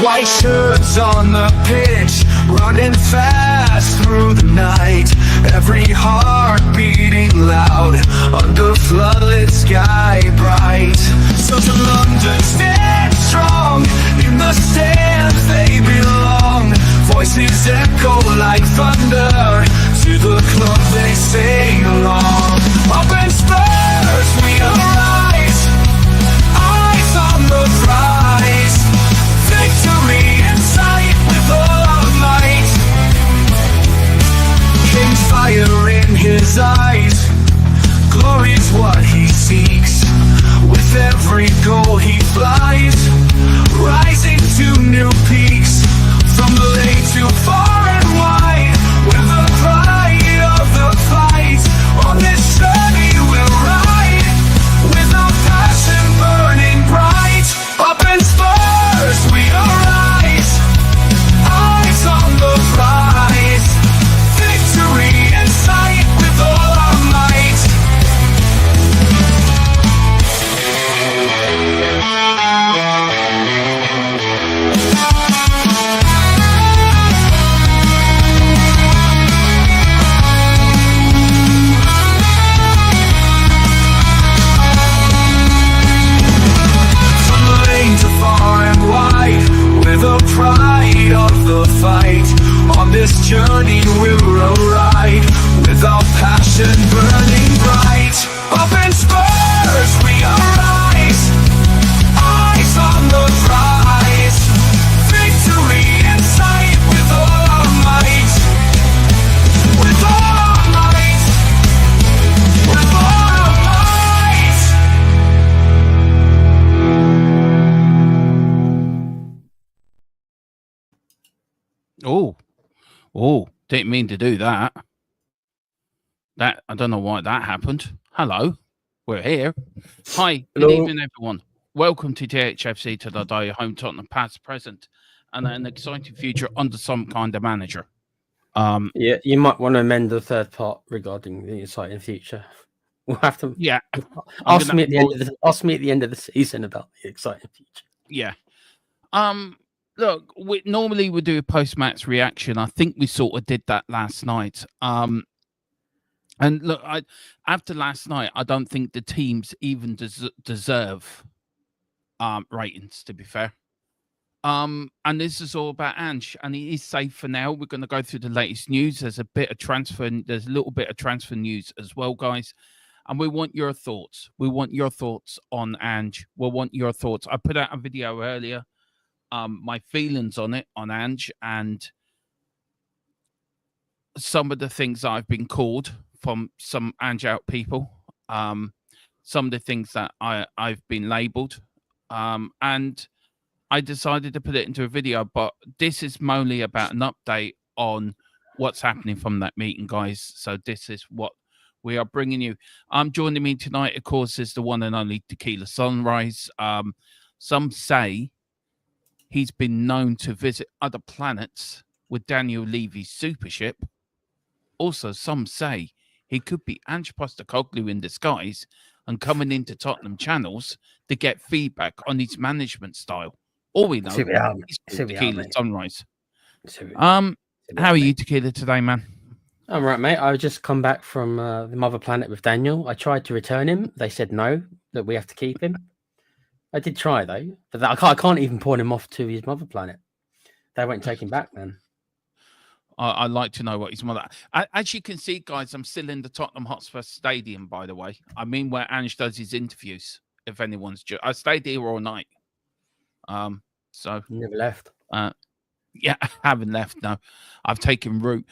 White shirts on the pitch, running fast through the night. Every heart beating loud under floodlit sky bright. So to London stand strong, in the stands they belong. Voices echo like thunder, to the club they sing along. Up in Spurs we arise, eyes on the prize. Victory in sight with all our might. King's fire in his eyes, glory's what he seeks. With every goal he flies, rising to new peaks. From the lane to far and wide, with the pride of the fight. On this journey we'll ride, with our passion burning bright. Up in Spurs we arise, eyes on the prize. Victory in sight with all our might. The pride of the fight. On this journey we'll ride, with our passion burning bright. Up in Spurs we arise, eyes on the prize. Victory in sight with all our might. With all our might. With all our might. Oh, didn't mean to do that. I don't know why that happened. Hello, we're here. Hi, Hello. Good evening, everyone. Welcome to THFC to the day, home Tottenham, past, present, and an exciting future under some kind of manager. Yeah, you might want to amend the third part regarding the exciting future. We'll have to. Yeah, Ask me at the end of the season about the exciting future. Yeah. Look, normally we do a post-match reaction. I think we sort of did that last night. And look, after last night, I don't think the teams even deserve ratings, to be fair. And this is all about Ange, and he is safe for now. We're going to go through the latest news. There's a little bit of transfer news as well, guys. And we want your thoughts. We want your thoughts on Ange. We want your thoughts. I put out a video earlier. My feelings on it, on Ange, and some of the things I've been called from some Ange out people, some of the things that I've been labelled, and I decided to put it into a video. But this is mainly about an update on what's happening from that meeting, guys. So this is what we are bringing you. Joining me tonight, of course, is the one and only Tequila Sunrise. Some say he's been known to visit other planets with Daniel Levy's supership. Also, some say he could be Ange Postecoglou in disguise and coming into Tottenham channels to get feedback on his management style. All we know is Tequila Sunrise. How are you, Tequila, today, man? I'm right, mate. I just come back from the Mother Planet with Daniel. I tried to return him. They said no, that we have to keep him. I did try though, but I can't even pawn him off to his Mother Planet. They won't take him back, man. I'd like to know what his mother. As you can see, guys, I'm still in the Tottenham Hotspur Stadium, by the way. I mean, where Ange does his interviews. If anyone's, I stayed here all night. So never left. Yeah, I haven't left. No, I've taken route.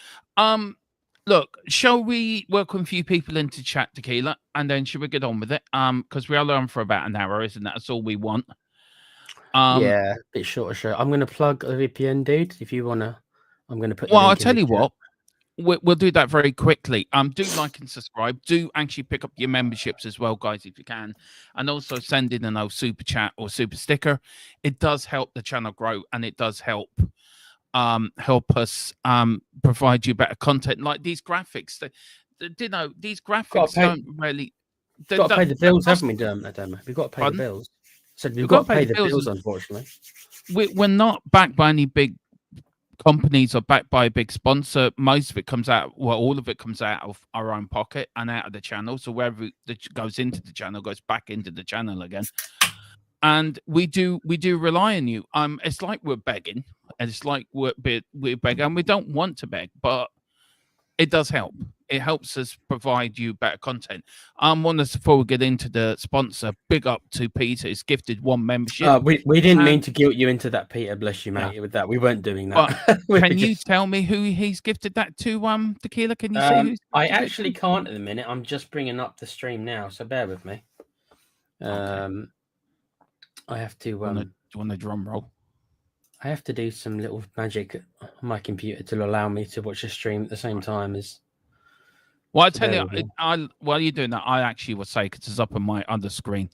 Look, shall we welcome a few people into chat, Tequila, and then should we get on with it? Because we are on for about an hour, isn't that? That's all we want. Yeah, a bit shorter show. I'm going to plug a VPN, dude. If you want to, I'm going to put. Well, I'll tell you what. We'll do that very quickly. Do like and subscribe. Do actually pick up your memberships as well, guys, if you can, and also send in an old super chat or super sticker. It does help the channel grow, and it does help us provide you better content. Like these graphics, these graphics don't really. We've got to pay the bills, haven't we, Derma? We've got to pay the bills. So we've got to pay the bills, unfortunately. we're not backed by any big companies or backed by a big sponsor. Most of it comes out, well, all of it comes out of our own pocket and out of the channel. So wherever that goes into the channel goes back into the channel again. And we do rely on you. It's like we're begging, and it's like we're begging, and we don't want to beg, but it does help. It helps us provide you better content. Before we get into the sponsor, big up to Peter. He's gifted 1 membership. We didn't mean to guilt you into that, Peter. Bless you, mate. With that, we weren't doing that. Can you tell me who he's gifted that to? Tequila, can you say who's? I actually can't at the minute. I'm just bringing up the stream now, so bear with me. Okay. I have to. Do you want a drum roll? I have to do some little magic on my computer to allow me to watch a stream at the same time as. Well, I tell you, while you're doing that, I actually will say, because it's up on my other screen.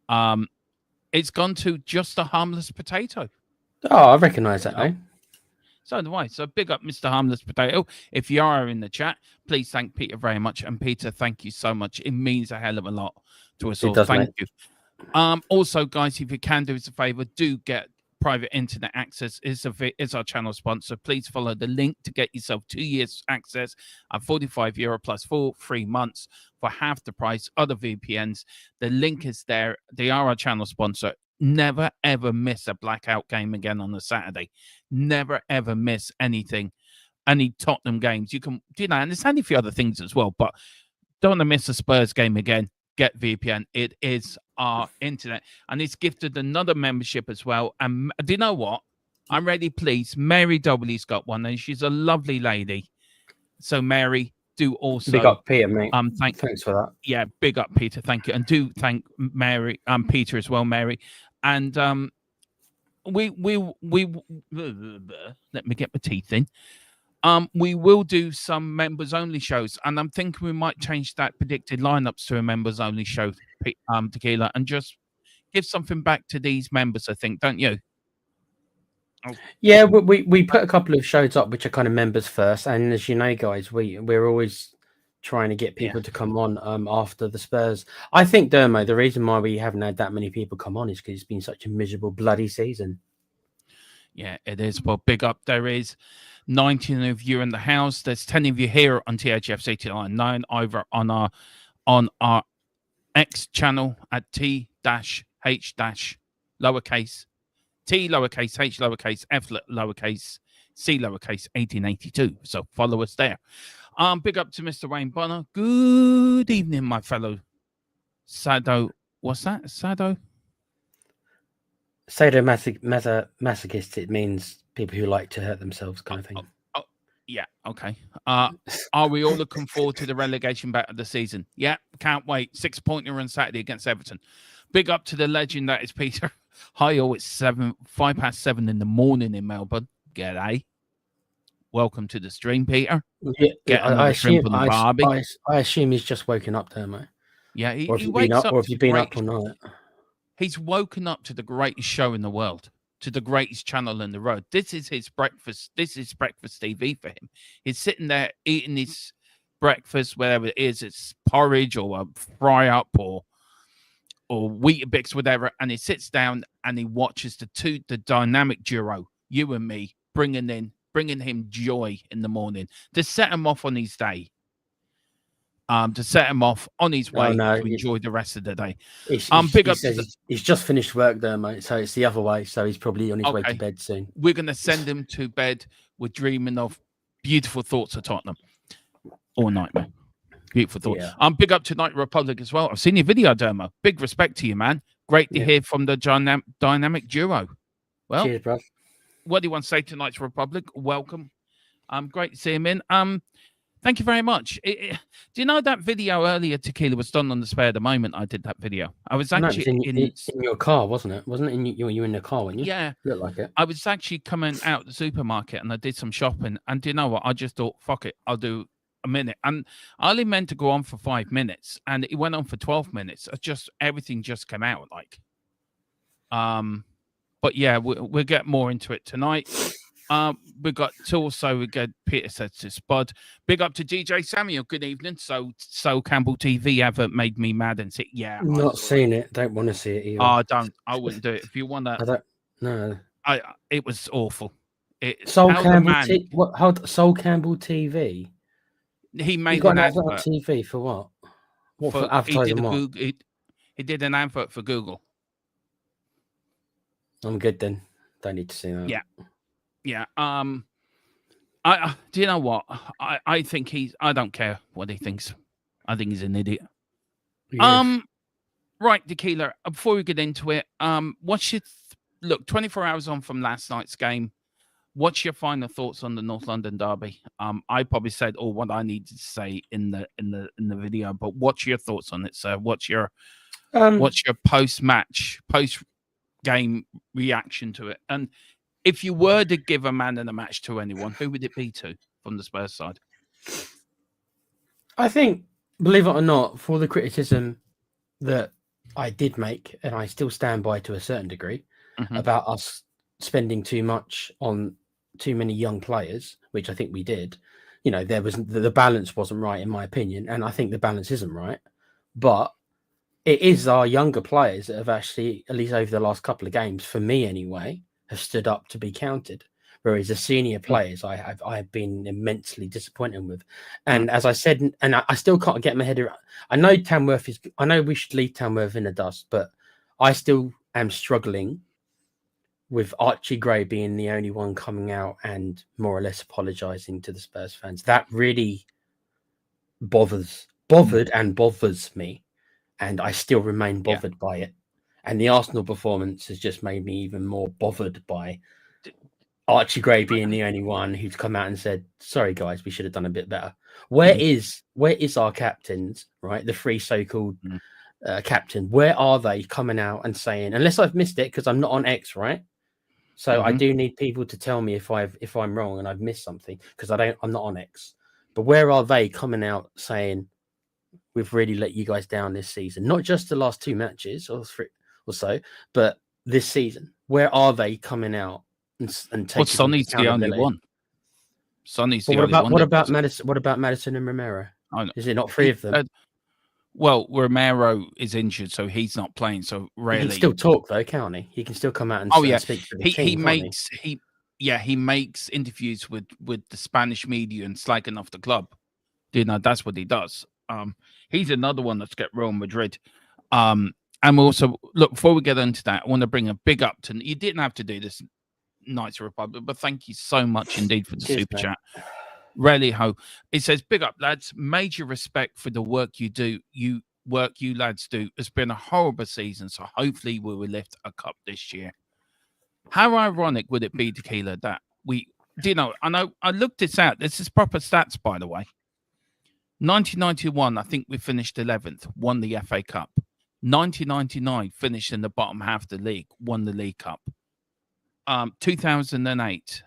It's gone to Just a Harmless Potato. Oh, I recognise that name. So do I. So big up, Mr. Harmless Potato. If you are in the chat, please thank Peter very much. And Peter, thank you so much. It means a hell of a lot to us all. Thank you. Also, guys, if you can do us a favor, do get private internet access. Is our channel sponsor. Please follow the link to get yourself 2 years access at €45 plus 4 free months for half the price. Other VPNs. The link is there. They are our channel sponsor. Never ever miss a blackout game again on a Saturday. Never ever miss anything, any Tottenham games. You can, and there's only a few other things as well, but don't want to miss a Spurs game again. Get VPN. It is our internet, and it's gifted another membership as well. And do you know what? I'm really pleased. Mary W's got one, and she's a lovely lady. So Mary, do also big up Peter, mate. Thanks for that. Yeah, big up Peter. Thank you, and do thank Mary, Peter as well, Mary. And we let me get my teeth in. We will do some members only shows, and I'm thinking we might change that predicted lineups to a members only show, Tequila, and just give something back to these members. I think, don't you? Oh. Yeah, we put a couple of shows up which are kind of members first, and as you know, guys, we're always trying to get people to come on after the Spurs. I think, Dermo, the reason why we haven't had that many people come on is because it's been such a miserable, bloody season. Yeah, it is. Well, big up. There is 19 of you in the house. There's 10 of you here on THFC 9 over on our X channel at T-H lowercase T lowercase H lowercase F lowercase C lowercase 1882. So follow us there. Big up to Mr. Wayne Bonner. Good evening, my fellow Sado. What's that? Sado? Sadomasochist, it means people who like to hurt themselves, kind of thing. Yeah, okay. Are we all looking forward to the relegation battle of the season? Yeah, can't wait. 6-pointer on Saturday against Everton. Big up to the legend that is Peter. Hi, all. It's 7:05 in the morning in Melbourne. G'day. Welcome to the stream, Peter. Yeah, I assume he's just woken up there, mate. Yeah, or have you been up all night? He's woken up to the greatest show in the world, to the greatest channel in the road. This is his breakfast. This is breakfast TV for him. He's sitting there eating his breakfast, whatever it is. It's porridge or a fry up or Weetabix, whatever. And he sits down and he watches the dynamic duo, you and me, bringing him joy in the morning to set him off on his day. To set him off on his way to enjoy the rest of the day. He's just finished work there, mate. So it's the other way. So he's probably on his way to bed soon. We're going to send him to bed with dreaming of beautiful thoughts of Tottenham all night, man. Beautiful thoughts. Yeah. Big up to Night Republic as well. I've seen your video, Dermo. Big respect to you, man. Great to hear from the dynamic duo. Well, cheers, bro. What do you want to say to Night Republic? Welcome. Great to see him in. Thank you very much. Do you know that video earlier, Tequila, was done on the spare the moment I did that video? I was actually in your car, wasn't it? Wasn't it you were in the car, weren't you? Yeah. Looked like it. I was actually coming out the supermarket and I did some shopping. And do you know what? I just thought, fuck it, I'll do a minute. And I only meant to go on for 5 minutes and it went on for 12 minutes. Everything just came out like. But yeah, we'll get more into it tonight. We got Peter says to Spud. Big up to DJ Samuel. Good evening. So Campbell TV ever made me mad and say, yeah. Not seen it. Don't want to see it either. Oh, don't. I wouldn't do it. If you want that. No. It was awful. Sol How the Campbell, man Sol Campbell TV. he He made got an an advert on advert TV for what? What for for advertising? What? He did an advert for Google. I'm good then. Don't need to see that. Yeah. I do you know what? I think I don't care what he thinks. I think he's an idiot. Yes. Right, Tequila. Before we get into it, what's your look? 24 hours on from last night's game. What's your final thoughts on the North London derby? I probably said all what I needed to say in the video, but what's your thoughts on it, sir? What's your post game reaction to it? And if you were to give a man in a match to anyone, who would it be to from the Spurs side? I think, believe it or not, for the criticism that I did make, and I still stand by to a certain degree, about us spending too much on too many young players, which I think we did. There was the balance wasn't right in my opinion, and I think the balance isn't right. But it is our younger players that have actually, at least over the last couple of games, for me anyway, have stood up to be counted. Whereas the senior players, I have been immensely disappointed with. And as I said, and I still can't get my head around. I know we should leave Tamworth in the dust, but I still am struggling with Archie Gray being the only one coming out and more or less apologising to the Spurs fans. That really bothered me, and I still remain bothered by it. And the Arsenal performance has just made me even more bothered by Archie Gray being the only one who's come out and said, "Sorry, guys, we should have done a bit better." Where is our captains, right? The three so-called captain. Where are they coming out and saying? Unless I've missed it because I'm not on X, right? So I do need people to tell me if I'm wrong and I've missed something because I'm not on X. But where are they coming out saying we've really let you guys down this season? Not just the last two matches or three or so, but this season. Where are they coming out and taking? Well, Sonny's the only one. Sonny's the only one. What about Madison? What about Madison and Romero? Is it not three of them? Well, Romero is injured, so he's not playing. So really, he can still talk though, can't he? He can still come out and speak to the team. He makes interviews with the Spanish media and slagging off the club. That's what he does. He's another one that's got Real Madrid. And also, look, before we get into that, I want to bring a big up to you. Didn't have to do this, Knights of Republic, but thank you so much indeed for the super chat. Really ho. It says, "Big up, lads. Major respect for the work you do. You lads do. It's been a horrible season, so hopefully we will lift a cup this year." How ironic would it be, Tequila, that I know I looked this out. This is proper stats, by the way. 1991, I think we finished 11th, won the FA Cup. 1999, finished in the bottom half of the league, won the League Cup. 2008,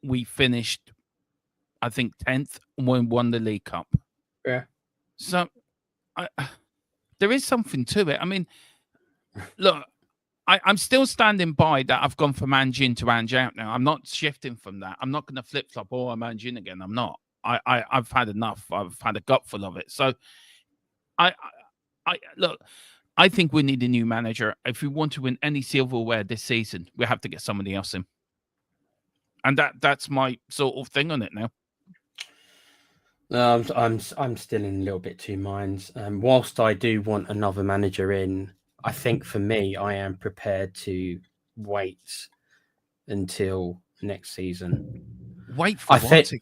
we finished, I think, 10th and won the League Cup. Yeah. So there is something to it. I mean, look, I'm still standing by that I've gone from Ange in to Ange out now. I'm not shifting from that. I'm not going to flip-flop, I'm Ange in again. I'm not. I've had enough. I've had a gutful of it. So look, I think we need a new manager. If we want to win any silverware this season, we have to get somebody else in. And that's my sort of thing on it now. I'm still in a little bit two minds. Whilst I do want another manager in, I think for me, I am prepared to wait until next season. Wait for what?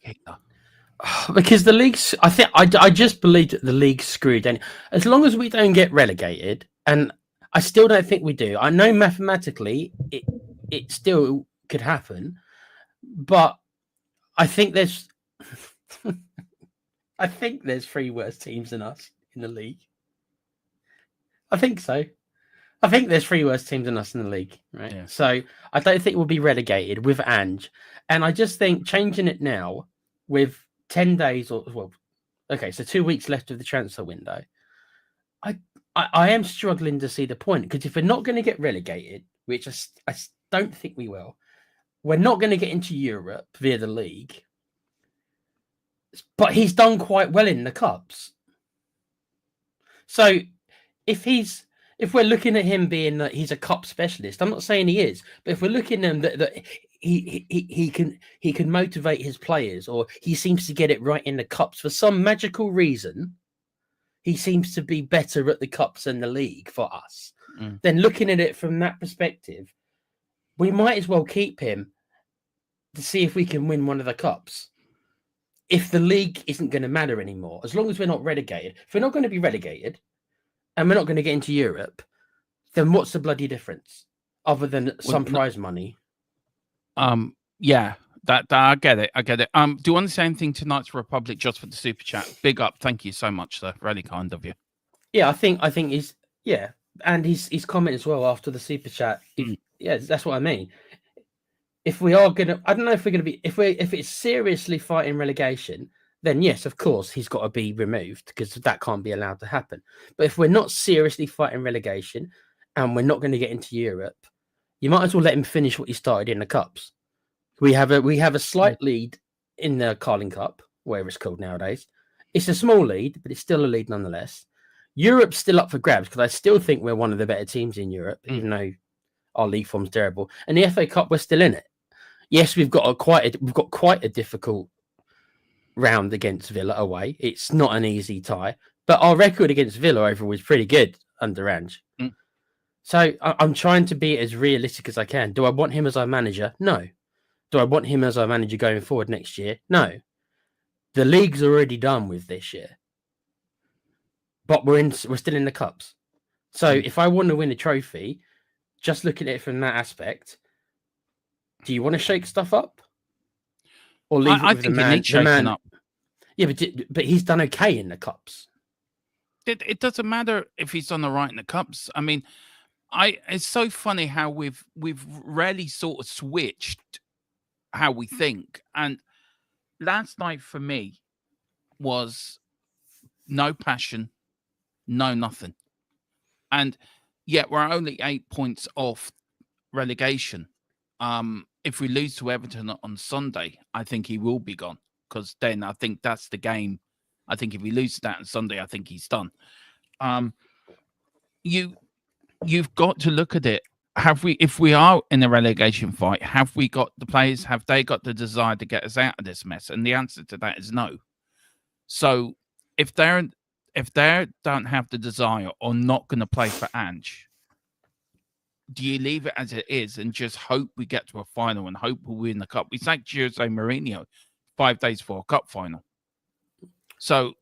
Because the league's, I just believe that the league's screwed. And as long as we don't get relegated, and I still don't think we do. I know mathematically it still could happen, but I think there's three worse teams than us in the league. I think so. I think there's three worse teams than us in the league, right? Yeah. So I don't think we'll be relegated with Ange. And I just think changing it now with 10 days so 2 weeks left of the transfer window, I am struggling to see the point, because if we're not going to get relegated, which I don't think we will, we're not going to get into Europe via the league, but he's done quite well in the cups. So if if we're looking at him being that he's a cup specialist, I'm not saying he is, but if we're looking at him that he can motivate his players, or he seems to get it right in the cups for some magical reason, he seems to be better at the cups than the league for us. Then looking at it from that perspective, we might as well keep him to see if we can win one of the cups. If the league isn't going to matter anymore, as long as we're not relegated, if we're not going to be relegated and we're not going to get into Europe, then what's the bloody difference other than some prize money? Yeah, that I get it. Do you want to say anything to Knights Republic just for the super chat? Big up, thank you so much, sir. Really kind of you. Yeah, I think he's and his comment as well after the super chat. Yeah, that's what I mean. If we are gonna, I don't know if we're gonna be, if it's seriously fighting relegation, then yes, of course he's got to be removed because that can't be allowed to happen. But if we're not seriously fighting relegation and we're not going to get into Europe, you might as well let him finish what he started in the cups. We have a slight lead in the Carling Cup, whatever it's called nowadays. It's a small lead, but it's still a lead nonetheless. Europe's still up for grabs because I still think we're one of the better teams in Europe, even though our league form's terrible. And the FA Cup, we're still in it. Yes, we've got quite a difficult round against Villa away. It's not an easy tie, but our record against Villa overall was pretty good under Ange. So I'm trying to be as realistic as I can. Do I want him as our manager? No. Do I want him as our manager going forward next year? No. The league's already done with this year, but we're still in the cups. So if I want to win a trophy, just looking at it from that aspect, do you want to shake stuff up, or leave it with the man? Up. Yeah, but he's done okay in the cups. It doesn't matter if he's done all right in the cups. I mean, it's so funny how we've rarely sort of switched how we think. And last night for me was no passion, no nothing. And yet we're only 8 points off relegation. If we lose to Everton on Sunday, I think he will be gone, because then I think that's the game. I think if we lose to that on Sunday, I think he's done. You've got to look at it. If we are in a relegation fight, have we got the players? Have they got the desire to get us out of this mess? And the answer to that is no. So if they don't have the desire or not going to play for Ange, do you leave it as it is and just hope we get to a final and hope we win the cup? We sacked Jose Mourinho 5 days for a cup final. So,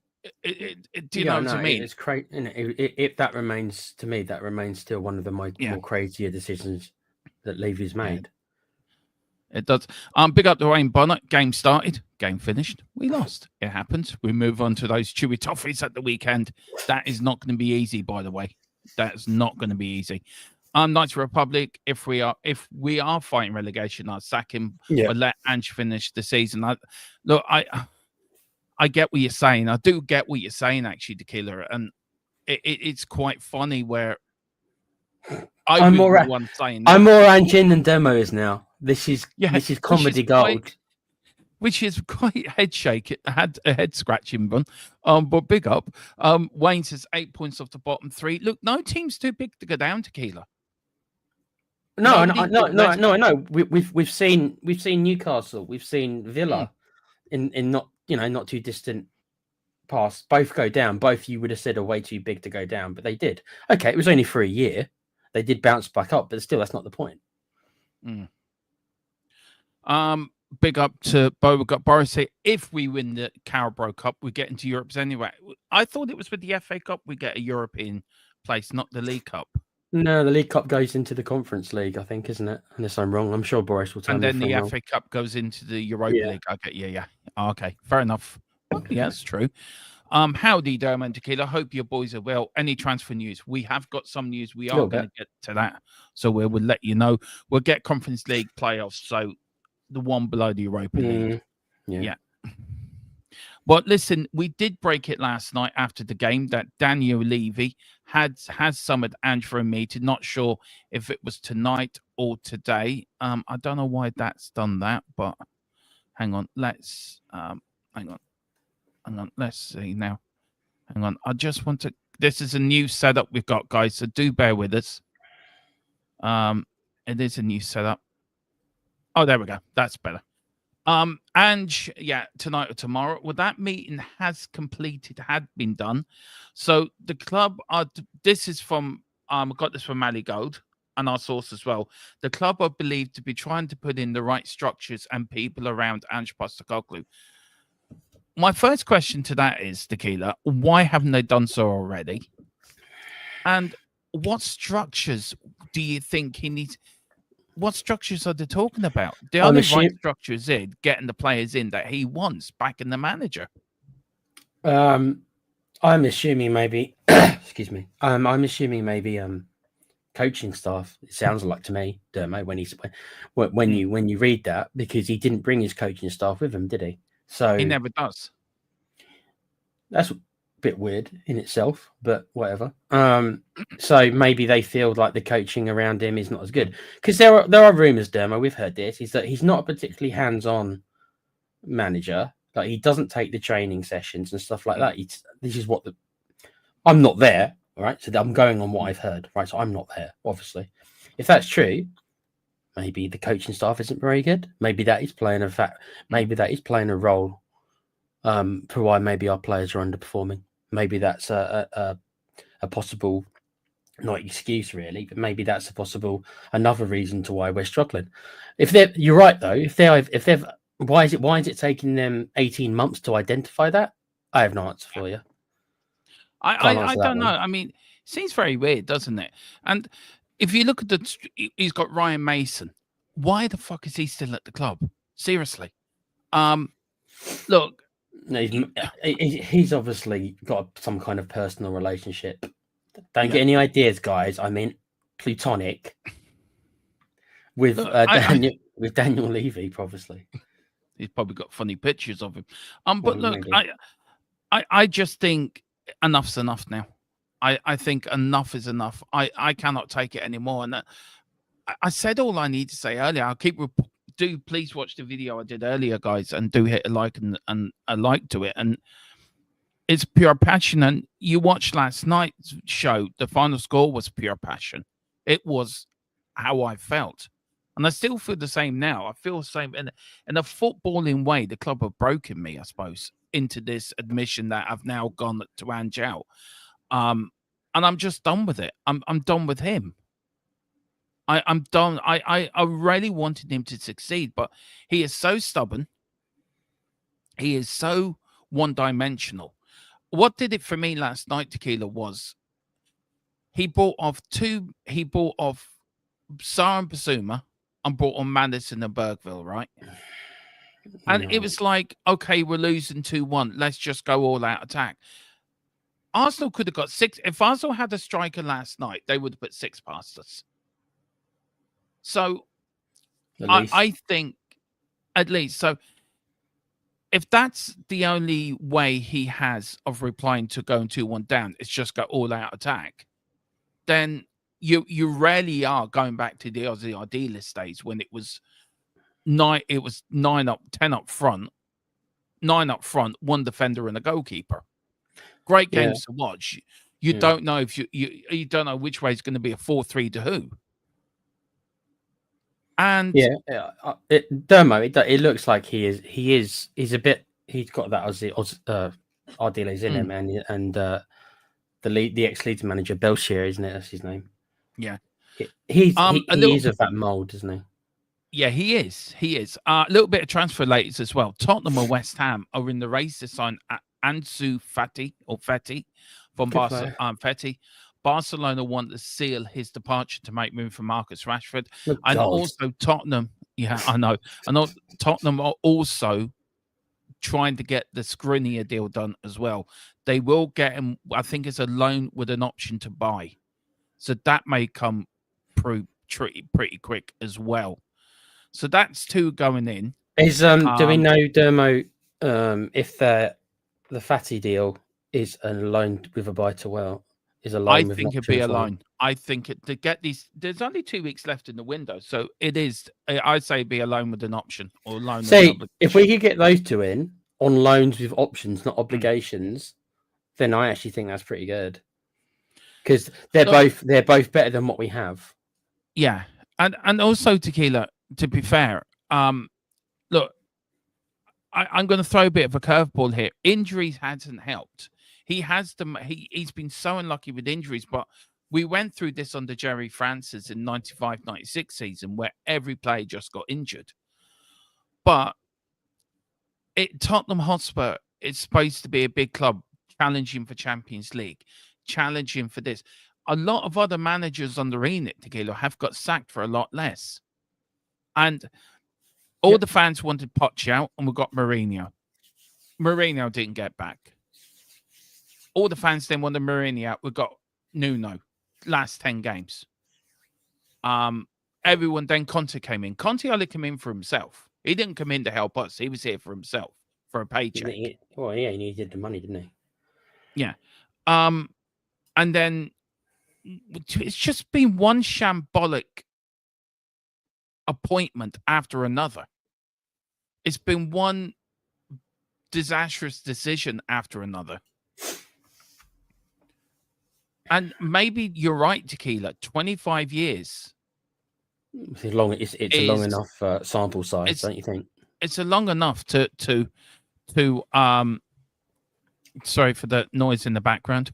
do you know what I mean? It's crazy. If that remains, to me, that remains still one of the more crazier decisions that Levy's made. It does. Big up to Wayne Bonnet. Game started, game finished. We lost. It happens. We move on to those chewy toffees at the weekend. That is not going to be easy, by the way. That's not going to be easy. Knights Republic, if we are fighting relegation, I'll sack him. But let Ange finish the season. I get what you're saying. I do get what you're saying, actually, Tequila. And it's quite funny where I'm more Ange than Demo is now. This is comedy gold. Which is quite head scratching one. But big up. Wayne says 8 points off the bottom 3. Look, no team's too big to go down, Tequila. No. I know. We've seen Newcastle, we've seen Villa in not too distant past. Both go down. Both you would have said are way too big to go down, but they did. Okay, it was only for a year. They did bounce back up, but still, that's not the point. Big up to Boris. Say if we win the Carabao Cup, we get into Europe anyway. I thought it was with the FA Cup we get a European place, not the League Cup. No, the League Cup goes into the Conference League, I think, isn't it? Unless I'm wrong. I'm sure Boris will tell me. And then the FA Cup goes into the Europa League. Okay, yeah. Okay, fair enough. Well, yeah, that's true. Howdy, Dome and Tequila. Hope your boys are well. Any transfer news? We have got some news. We are going to get to that. So we'll let you know. We'll get Conference League playoffs. So the one below the Europa League. Yeah. But listen, we did break it last night after the game that Daniel Levy has summoned Ange for a meeting. Not sure if it was tonight or today. I don't know why that's done that, but hang on. Let's Let's see now. Hang on. I just want to This is a new setup we've got, guys, so do bear with us. It is a new setup. Oh, there we go. That's better. Ange, yeah, tonight or tomorrow. Well, that meeting has completed, had been done. So the club are. This is from. I got this from Mally Gold and our source as well. The club are believed to be trying to put in the right structures and people around Ange Postecoglou. My first question to that is, Tequila, why haven't they done so already? And what structures do you think he needs? What structures are they talking about? The only right structure is getting the players in that he wants, backing the manager. I'm assuming maybe, excuse me. I'm assuming maybe coaching staff. It sounds like to me, Dermo, when you read that, because he didn't bring his coaching staff with him, did he? So he never does. That's a bit weird in itself, but whatever. So maybe they feel like the coaching around him is not as good, because there are rumors, Dermo, we've heard this, is that he's not a particularly hands-on manager. Like, he doesn't take the training sessions and stuff like that. This is what I'm not there, right? So I'm going on what I've heard, right? So I'm not there, obviously. If that's true, maybe the coaching staff isn't very good. Maybe that is playing a role for why maybe our players are underperforming. Maybe that's a possible, not excuse really, but maybe that's a possible another reason to why we're struggling. You're right though. Why is it taking them 18 months to identify that? I have no answer for you. I don't know. I mean, it seems very weird, doesn't it? And if you look at he's got Ryan Mason. Why the fuck is he still at the club? Seriously. Look. No, he's obviously got some kind of personal relationship. Don't get any ideas, guys. I mean, platonic with Daniel Levy, obviously. He's probably got funny pictures of him. But look, I just think enough's enough now. I think enough is enough. I cannot take it anymore. And I said all I need to say earlier. I'll keep. Please watch the video I did earlier, guys, and do hit a like and a like to it. And it's pure passion. And you watched last night's show. The final score was pure passion. It was how I felt. And I still feel the same now. I feel the same in a footballing way. The club have broken me, I suppose, into this admission that I've now gone to Ange out. And I'm just done with it. I'm done with him. I'm done. I really wanted him to succeed, but he is so stubborn. He is so one-dimensional. What did it for me last night, Tequila, was he bought off Sarr and Basuma and brought on Madison and Bergville, right? And it was like, okay, we're losing 2-1. Let's just go all out attack. Arsenal could have got 6. If Arsenal had a striker last night, they would have put 6 past us. So I think at least. So if that's the only way he has of replying to going 2-1 down, it's just go all out attack, then you rarely are going back to the Aussie idealist days when it was 9 up, 10 up front, 9 up front, 1 defender and a goalkeeper. Great games to watch. You don't know if you don't know which way it's going to be a 4-3 to who. And Dermo, it looks like he's a bit. He's got that Ardiles in him, and the ex-Leeds manager Belshire, isn't it? That's his name. Yeah, he is of that mold, isn't he? Yeah, he is. He is. A little bit of transfer latest as well. Tottenham and West Ham are in the race to sign Ansu Fati from Barcelona. Fati. Barcelona want to seal his departure to make room for Marcus Rashford. And also Tottenham. Yeah, I know. Tottenham are also trying to get the Skriniar deal done as well. They will get him, I think it's a loan with an option to buy. So that may come pretty quick as well. So that's 2 going in. Do we know, Dermo, if the Fati deal is a loan with a buy to well? I think it'd be a loan. I think to get these, there's only 2 weeks left in the window, so it is. I'd say be a loan with an option or loan. See, if we could get those 2 in on loans with options, not obligations, then I actually think that's pretty good. because they're both better than what we have. Yeah, and also Tequila. To be fair, look, I'm going to throw a bit of a curveball here. Injuries hasn't helped. He's been so unlucky with injuries, but we went through this under Jerry Francis in 95-96 season where every player just got injured. But Tottenham Hotspur is supposed to be a big club challenging for Champions League, challenging for this. A lot of other managers under Enid Tequila have got sacked for a lot less. And all the fans wanted Poch out, and we got Mourinho. Mourinho didn't get back. All the fans then wanted Mourinho out. We got Nuno. Last 10 games. Everyone then Conte came in. Conte only came in for himself. He didn't come in to help us. He was here for himself, for a paycheck. Well, yeah, he needed the money, didn't he? Yeah. And then it's just been one shambolic appointment after another. It's been one disastrous decision after another. And maybe you're right, Tequila. 25 years. It's a long enough sample size, don't you think? It's a long enough to sorry for the noise in the background.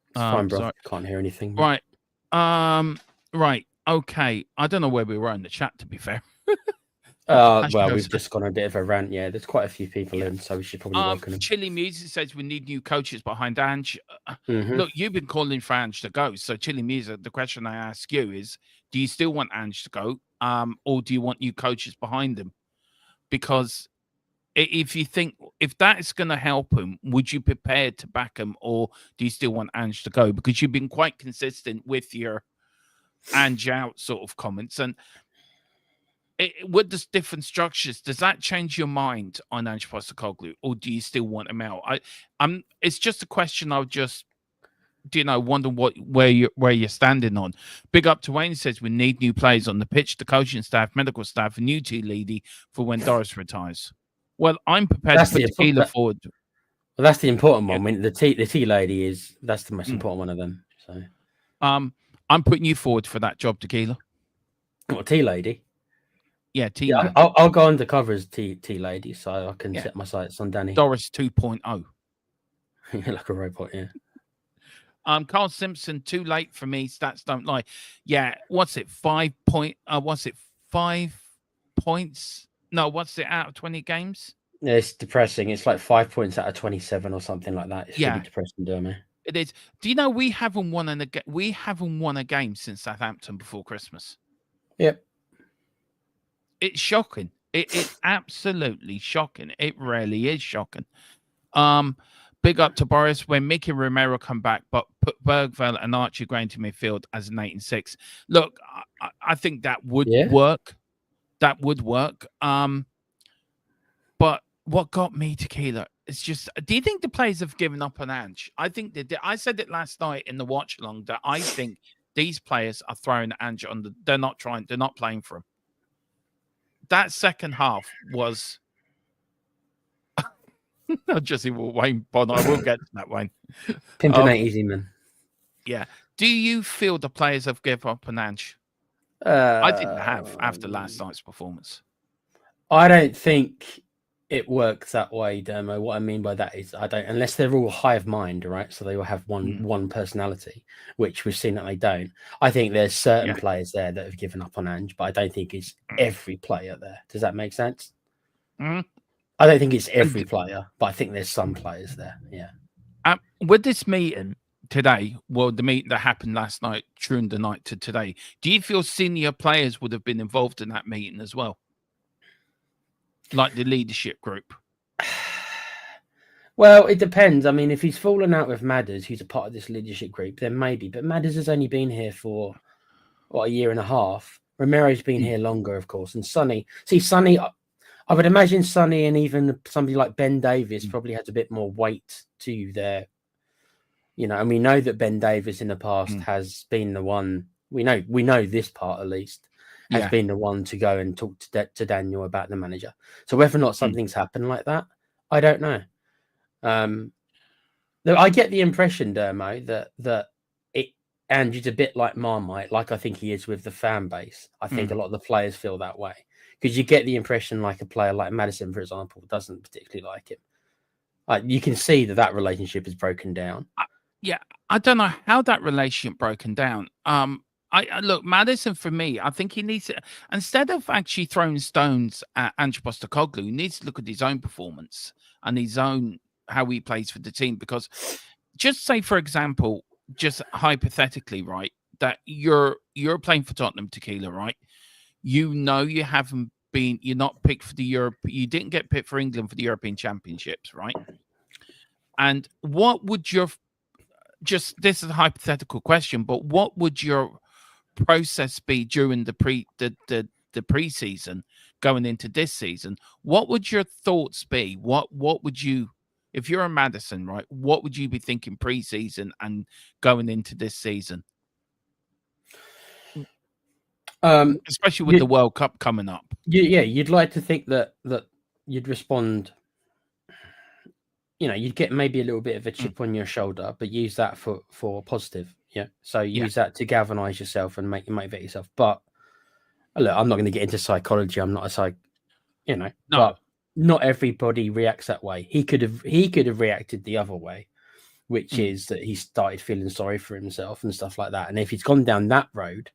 It's fine, bro. Sorry. Can't hear anything. Right. Right. Okay. I don't know where we were in the chat, to be fair. Well, we've just gone a bit of a rant. Yeah, there's quite a few people in, so we should probably welcome them. Chili Music says we need new coaches behind Ange. Mm-hmm. Look, you've been calling for Ange to go. So Chili Music, the question I ask you is, do you still want Ange to go? Or do you want new coaches behind him? Because if you think, if that is going to help him, would you be prepared to back him, or do you still want Ange to go? Because you've been quite consistent with your Ange out sort of comments. And with the different structures, does that change your mind on Ange Postecoglou, or do you still want him out? It's just a question. I would just, wonder where you're standing on. Big up to Wayne says we need new players on the pitch, the coaching staff, medical staff, a new tea lady for when Doris retires. Well, I'm prepared to put Tequila forward. Well, that's the important one. When the tea lady that's the most important one of them. So, I'm putting you forward for that job, Tequila. What, tea lady? Yeah, tea lady. I'll go undercover as tea lady, so I can set my sights on Danny. Doris 2.0. Like a robot, yeah. Carl Simpson, too late for me. Stats don't lie. Yeah, what's it? 5 points? No, what's it out of 20 games? Yeah, it's depressing. It's like 5 points out of 27 or something like that. It's really depressing, Dermy. It is. Do you know we haven't won a game since Southampton before Christmas? Yep. It's shocking. It's absolutely shocking. It really is shocking. Big up to Boris. When Mickey Romero come back, but put Bergvall and Archie going to midfield as an 8 and 6. Look, I think that would work. That would work. But what got me, Tequila, it's just, do you think the players have given up on Ange? I think they did. I said it last night in the watch along that I think these players are throwing Ange on they're not playing for him. That second half was not just Wayne Bond. I will get to that, Wayne. Pimping ain't easy, man. Yeah. Do you feel the players have given up on Ange? I didn't have after last night's performance. I don't think it works that way, Dermo. What I mean by that is unless they're all hive mind, right? So they all have one personality, which we've seen that they don't. I think there's certain players there that have given up on Ange, but I don't think it's every player there. Does that make sense? I don't think it's every player, but I think there's some players there. Yeah. With this meeting today, well, the meeting that happened last night, during the night to today, do you feel senior players would have been involved in that meeting as well? Like the leadership group? Well, it depends. I mean, if he's fallen out with Madders, who's a part of this leadership group, then maybe. But Madders has only been here for, a year and a half. Romero's been here longer, of course. And Sonny, I would imagine Sonny and even somebody like Ben Davies probably has a bit more weight to their, and we know that Ben Davies in the past has been the one, we know this part at least, has been the one to go and talk to Daniel about the manager. So whether or not something's happened like that, I don't know. I get the impression, Dermo, that Ange's a bit like Marmite, like I think he is with the fan base. I think a lot of the players feel that way because you get the impression like a player like Maddison, for example, doesn't particularly like him. You can see that relationship is broken down. Yeah, I don't know how that relationship broken down. I look, Maddison, for me, I think he needs to, instead of actually throwing stones at Ange Postecoglou, he needs to look at his own performance and his own how he plays for the team. Because just say, for example, just hypothetically, right, that you're playing for Tottenham, Tequila, right? You know you haven't been, you're not picked for the Europe, you didn't get picked for England for the European Championships, right? And what would your just this is a hypothetical question, but what would your process be during the preseason going into this season? What would your thoughts be? What would you, if you're a Maddison, right? What would you be thinking preseason and going into this season? Especially with the World Cup coming up. Yeah, you'd like to think that you'd respond. You know, you'd get maybe a little bit of a chip on your shoulder, but use that for positive. Yeah. So use that to galvanize yourself and motivate yourself. But look, I'm not going to get into psychology. I'm not a no. But not everybody reacts that way. He could have reacted the other way, which is that he started feeling sorry for himself and stuff like that. And if he's gone down that road,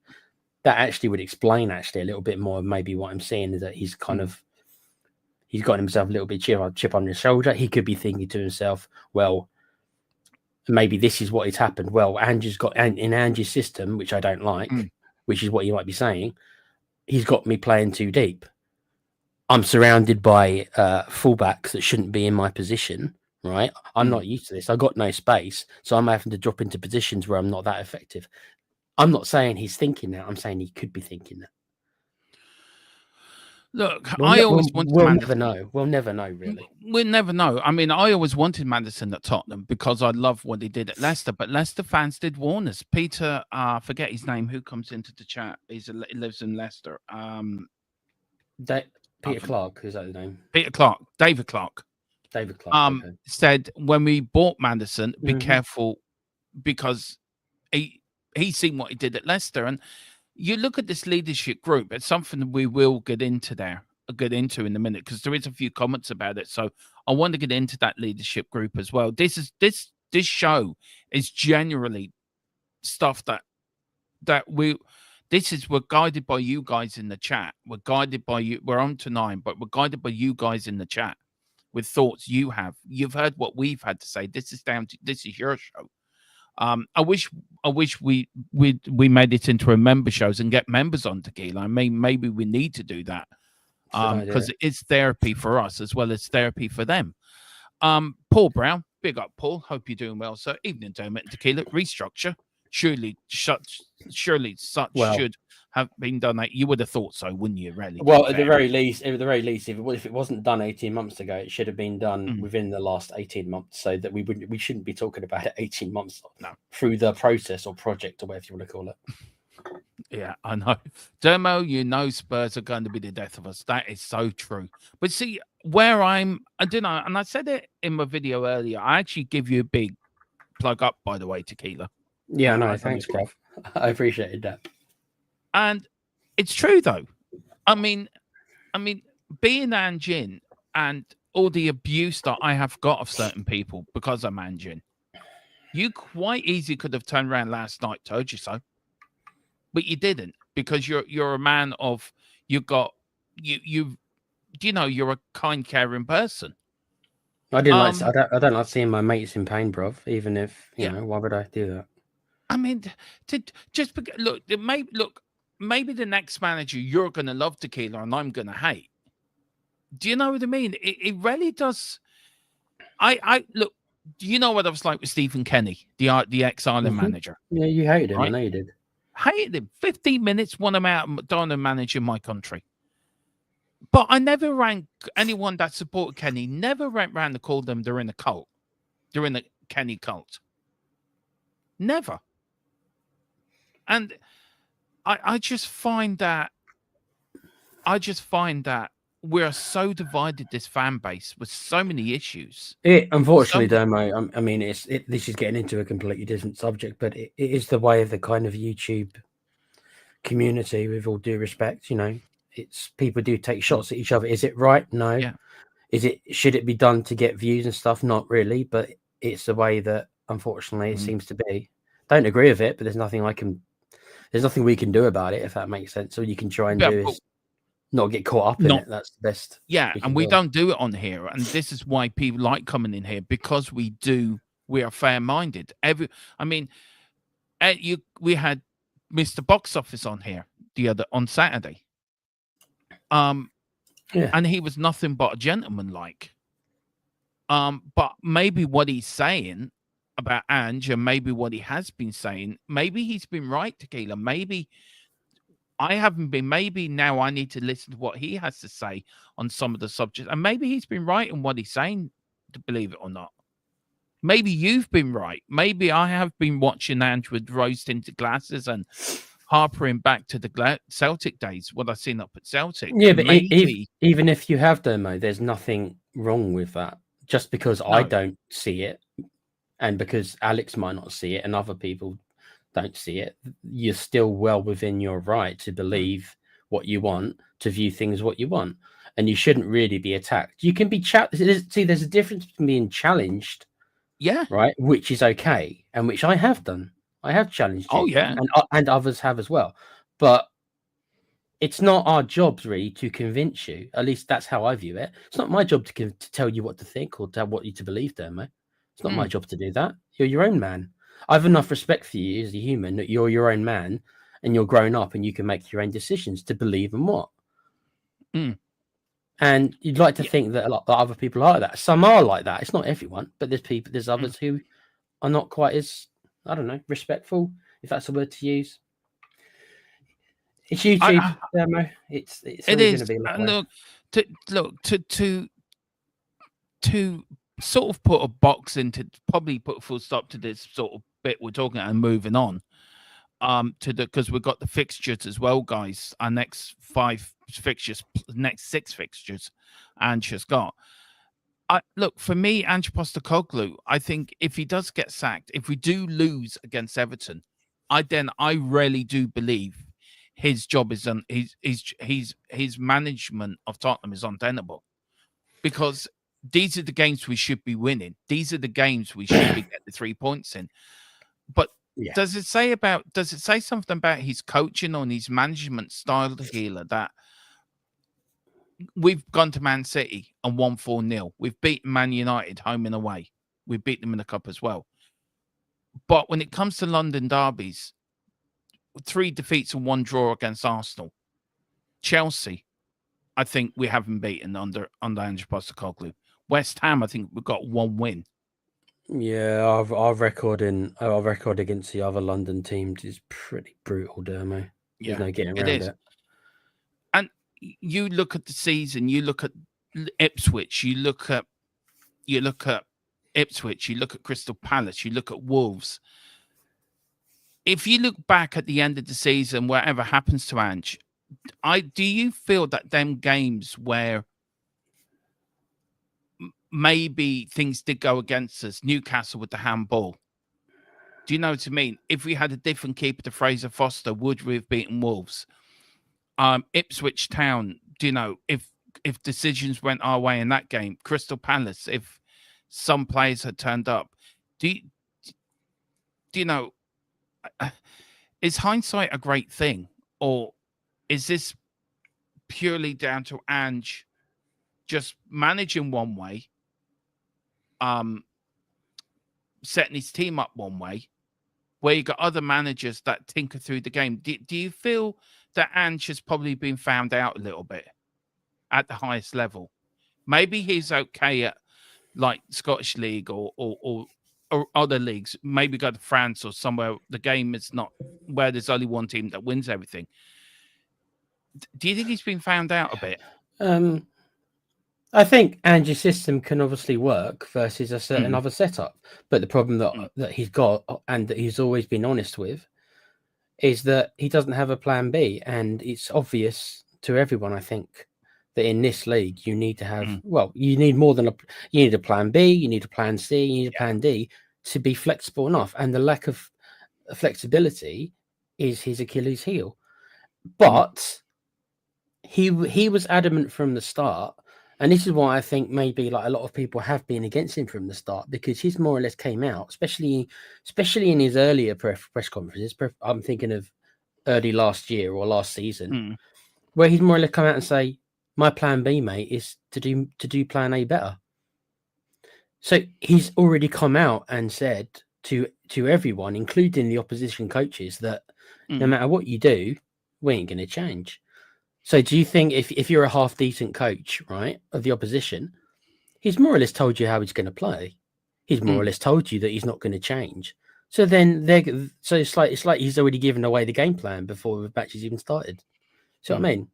that actually would explain a little bit more of maybe what I'm seeing is that he's kind of he's got himself a little bit chip on his shoulder. He could be thinking to himself, well, maybe this is what has happened. Well, Ange's got in Ange's system, which I don't like, which is what you might be saying. He's got me playing too deep. I'm surrounded by fullbacks that shouldn't be in my position, right? I'm not used to this. I've got no space. So I'm having to drop into positions where I'm not that effective. I'm not saying he's thinking that. I'm saying he could be thinking that. Look, I always wanted we'll never know. We'll never know, really. We'll never know. I mean, I always wanted Maddison at Tottenham because I love what he did at Leicester, but Leicester fans did warn us. Peter, forget his name, who comes into the chat. He lives in Leicester. Peter Clark, who's that his name? Peter Clark, David Clark. David Clark. Okay. Said when we bought Maddison, be careful because he's seen what he did at Leicester. And you look at this leadership group, it's something that we will get into in a minute because there is a few comments about it. So I want to get into that leadership group as well. This show is generally stuff that we're guided by you guys in the chat. We're guided by you. We're on to 9, but we're guided by you guys in the chat with thoughts you have. You've heard what we've had to say. This is your show. I wish we made it into a member shows and get members on Tequila. I mean, maybe we need to do that because it's therapy for us as well as therapy for them. Paul Brown, big up, Paul. Hope you're doing well, sir. Evening, Dermot and Tequila. Restructure. Surely such should have been done. You would have thought so, wouldn't you? Really? Well, at the very least, if it wasn't done 18 months ago, it should have been done within the last 18 months, so that we shouldn't be talking about it 18 months through the process or project or whatever you want to call it. Yeah, I know. Dermo, Spurs are going to be the death of us. That is so true. But see, where I don't know, and I said it in my video earlier. I actually give you a big plug up, by the way, Tequila. Yeah, no, thanks, bruv. I appreciated that. And it's true, though. I mean, being Ange and all the abuse that I have got of certain people because I'm Ange, you quite easily could have turned around last night, told you so, but you didn't because you're a man of you're a kind, caring person. I don't like seeing my mates in pain, bruv. Even if why would I do that? I mean, maybe the next manager you're going to love Tequila and I'm going to hate. Do you know what I mean? It really does. I look. Do you know what I was like with Stephen Kenny, the ex-Ireland manager? Yeah, you hated him. Right? I know you did. Hated him. 15 minutes, won him out, done a manager in my country. But I never ranked anyone that supported Kenny. Never went round to call them they're in a cult. They're in the Kenny cult. Never. And I just find that we're so divided, this fan base, with so many issues. Unfortunately, So Dermo, I mean, this is getting into a completely different subject, but it is the way of the kind of YouTube community. With all due respect, it's people do take shots at each other. Is it right? No. yeah, Should it be done to get views and stuff? Not really, but it's the way that unfortunately it seems to be. Don't agree with it, but there's nothing we can do about it, if that makes sense. All you can try and yeah, do but is not get caught up in not it. That's the best. yeah, and we do. don't do it on here, and this is why people like coming in here, because we are fair-minded. I mean, we had Mr. Box Office on here on Saturday. Yeah. And he was nothing but a gentleman, like. But maybe what he's saying about Ange, and maybe what he has been saying, maybe he's been right, Tequila. Maybe I haven't been. Maybe now I need to listen to what he has to say on some of the subjects, and maybe he's been right in what he's saying, to believe it or not. Maybe you've been right. Maybe I have been watching Ange with rose-tinted glasses and harpering back to the Celtic days, what I've seen up at Celtic. Yeah, but maybe even if you have Dermo, there's nothing wrong with that. Just because I don't see it, and because Alex might not see it, and other people don't see it, you're still well within your right to believe what you want, to view things what you want, and you shouldn't really be attacked. You can be See, there's a difference between being challenged, right, which is okay, and which I have done. I have challenged you, and others have as well, but it's not our jobs really to convince you. At least that's how I view it. It's not my job to tell you what to think or tell what you to believe, Dermo. It's not my job to do that. You're your own man. I have enough respect for you as a human that you're your own man and you're grown up and you can make your own decisions to believe in what. And you'd like to think that a lot of other people are like that. Some are like that. It's not everyone, but there's others who are not quite as, I don't know, respectful, if that's a word to use. It's YouTube, Dermo. It's it is. Going to be to sort of put a box into, probably put a full stop to this sort of bit we're talking about and moving on. Because we've got the fixtures as well, guys. Our next 5 fixtures, next 6 fixtures, Ange has got. Look, for me, Ange Postecoglou, I think if he does get sacked, if we do lose against Everton, I really do believe his job is on his management of Tottenham is untenable, because these are the games we should be winning. These are the games we should be getting the 3 points in. But does it say something about his coaching or his management style, Healer, that we've gone to Man City and won 4-0. We've beaten Man United home and away. We beat them in the cup as well. But when it comes to London derbies, 3 defeats and 1 draw against Arsenal. Chelsea, I think we haven't beaten under Ange Postecoglou. West Ham, I think we've got 1 win. Yeah, our record against the other London teams is pretty brutal, Dermo. There's no getting around it. And you look at the season, you look at Ipswich, you look at Ipswich, you look at Crystal Palace, you look at Wolves. If you look back at the end of the season, whatever happens to Ange, do you feel that them games where maybe things did go against us, Newcastle with the handball, do you know what I mean? If we had a different keeper to Fraser Foster, would we have beaten Wolves? Ipswich Town, do you know, if decisions went our way in that game, Crystal Palace, if some players had turned up, do you know, is hindsight a great thing, or is this purely down to Ange just managing one way, setting his team up one way, where you got other managers that tinker through the game? Do you feel that Ange has probably been found out a little bit at the highest level? Maybe he's okay at like Scottish League or other leagues, maybe go to France or somewhere the game is not, where there's only one team that wins everything. Do you think he's been found out a bit? I think Ange's system can obviously work versus a certain other setup, but the problem that he's got, and that he's always been honest with, is that he doesn't have a plan B, and it's obvious to everyone, I think, that in this league you need to have you need more than you need a plan B, you need a plan C, you need a plan D to be flexible enough. And the lack of flexibility is his Achilles heel. But he was adamant from the start, and this is why I think maybe like a lot of people have been against him from the start, because he's more or less came out, especially in his earlier press conferences. I'm thinking of early last year or last season, where he's more or less come out and say, my plan B, mate, is to do plan A better. So he's already come out and said to everyone, including the opposition coaches, that no matter what you do, we ain't going to change. So do you think if you're a half decent coach, right, of the opposition, he's more or less told you how he's going to play. He's more or less told you that he's not going to change. So then it's like he's already given away the game plan before the matches even started. See what I mean?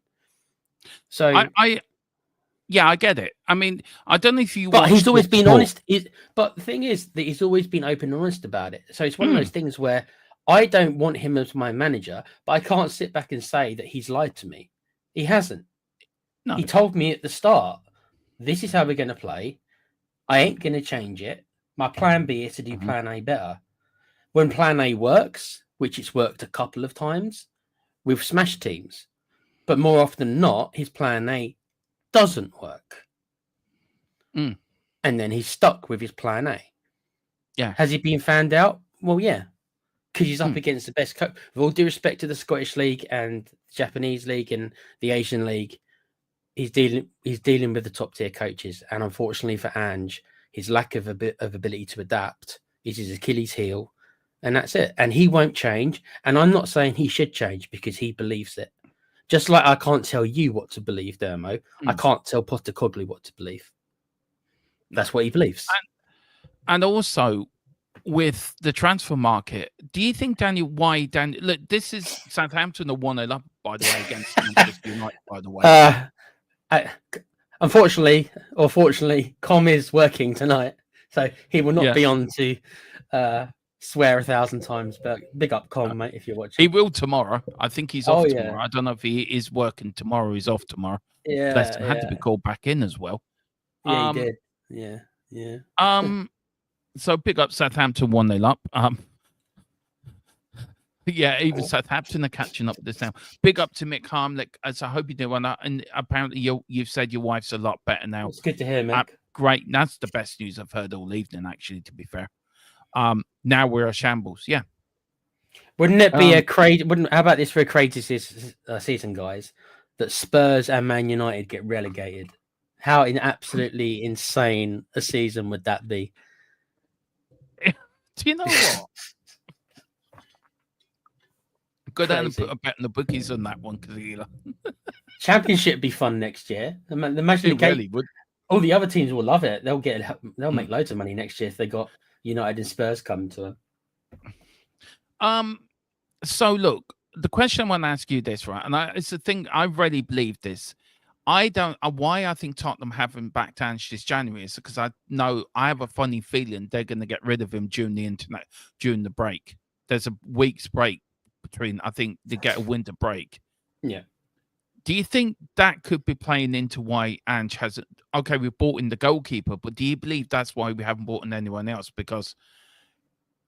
So I get it. I mean, I don't know if you. But he's always been honest. But the thing is that he's always been open and honest about it. So it's one of those things where I don't want him as my manager, but I can't sit back and say that he's lied to me. He hasn't. No. He told me at the start, this is how we're going to play. I ain't going to change it. My plan B is to do plan A better. When plan A works, which it's worked a couple of times, we've smashed teams. But more often than not, his plan A doesn't work. And then he's stuck with his plan A. Yeah. Has he been found out? Well, yeah. Because he's up against the best coach. With all due respect to the Scottish League and the Japanese League and the Asian League, he's dealing with the top tier coaches. And unfortunately for Ange, his lack of ability to adapt is his Achilles heel. And that's it. And he won't change. And I'm not saying he should change because he believes it. Just like I can't tell you what to believe, Dermo. I can't tell Postecoglou what to believe. That's what he believes. And also, with the transfer market, do you think look, this is Southampton are 1-0 up, by the way, against Manchester United, by the way. Unfortunately, or fortunately, Com is working tonight, so he will not be on to swear 1,000 times, but big up Com, mate, if you're watching. He will tomorrow. I think he's off tomorrow. I don't know if he is working tomorrow. He's off tomorrow. Yeah, Bless him. Had to be called back in as well. Yeah, he did. Yeah. So big up Southampton 1-0 up. Even Southampton are catching up with this now. Big up to Mick Harmlick. As I hope you do. And apparently you've said your wife's a lot better now. It's good to hear, Mick. Great. That's the best news I've heard all evening, actually, to be fair. Now we're a shambles. Yeah. Wouldn't it be how about this for a crazy season, guys? That Spurs and Man United get relegated. How absolutely insane a season would that be? Do you know what? Go down and put a bet on the bookies on that one, Kazila. Championship be fun next year. Imagine it really would. All the other teams will love it. They'll make loads of money next year if they got United and Spurs coming to them. So look, the question I want to ask you this, right? And it's the thing I really believe this. Why I think Tottenham haven't backed Ange this January is because I have a funny feeling they're going to get rid of him during the break. There's a week's break between. I think they get a winter break. Yeah. Do you think that could be playing into why Ange hasn't? Okay, we bought in the goalkeeper, but do you believe that's why we haven't bought in anyone else? Because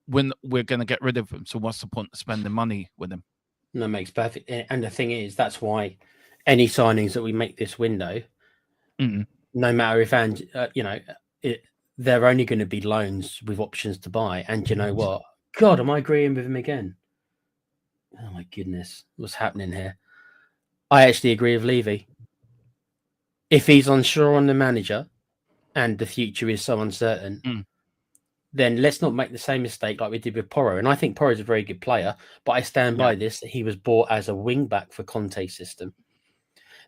when we're going to get rid of him, so what's the point of spending money with him? That makes perfect. And the thing is, that's why any signings that we make this window, no matter if Ange, they're only going to be loans with options to buy. And you know what? God, am I agreeing with him again? Oh my goodness, what's happening here? I actually agree with Levy. If he's unsure on the manager and the future is so uncertain, then let's not make the same mistake like we did with Porro. And I think Porro's a very good player, but I stand by this. He was bought as a wing back for Conte's system.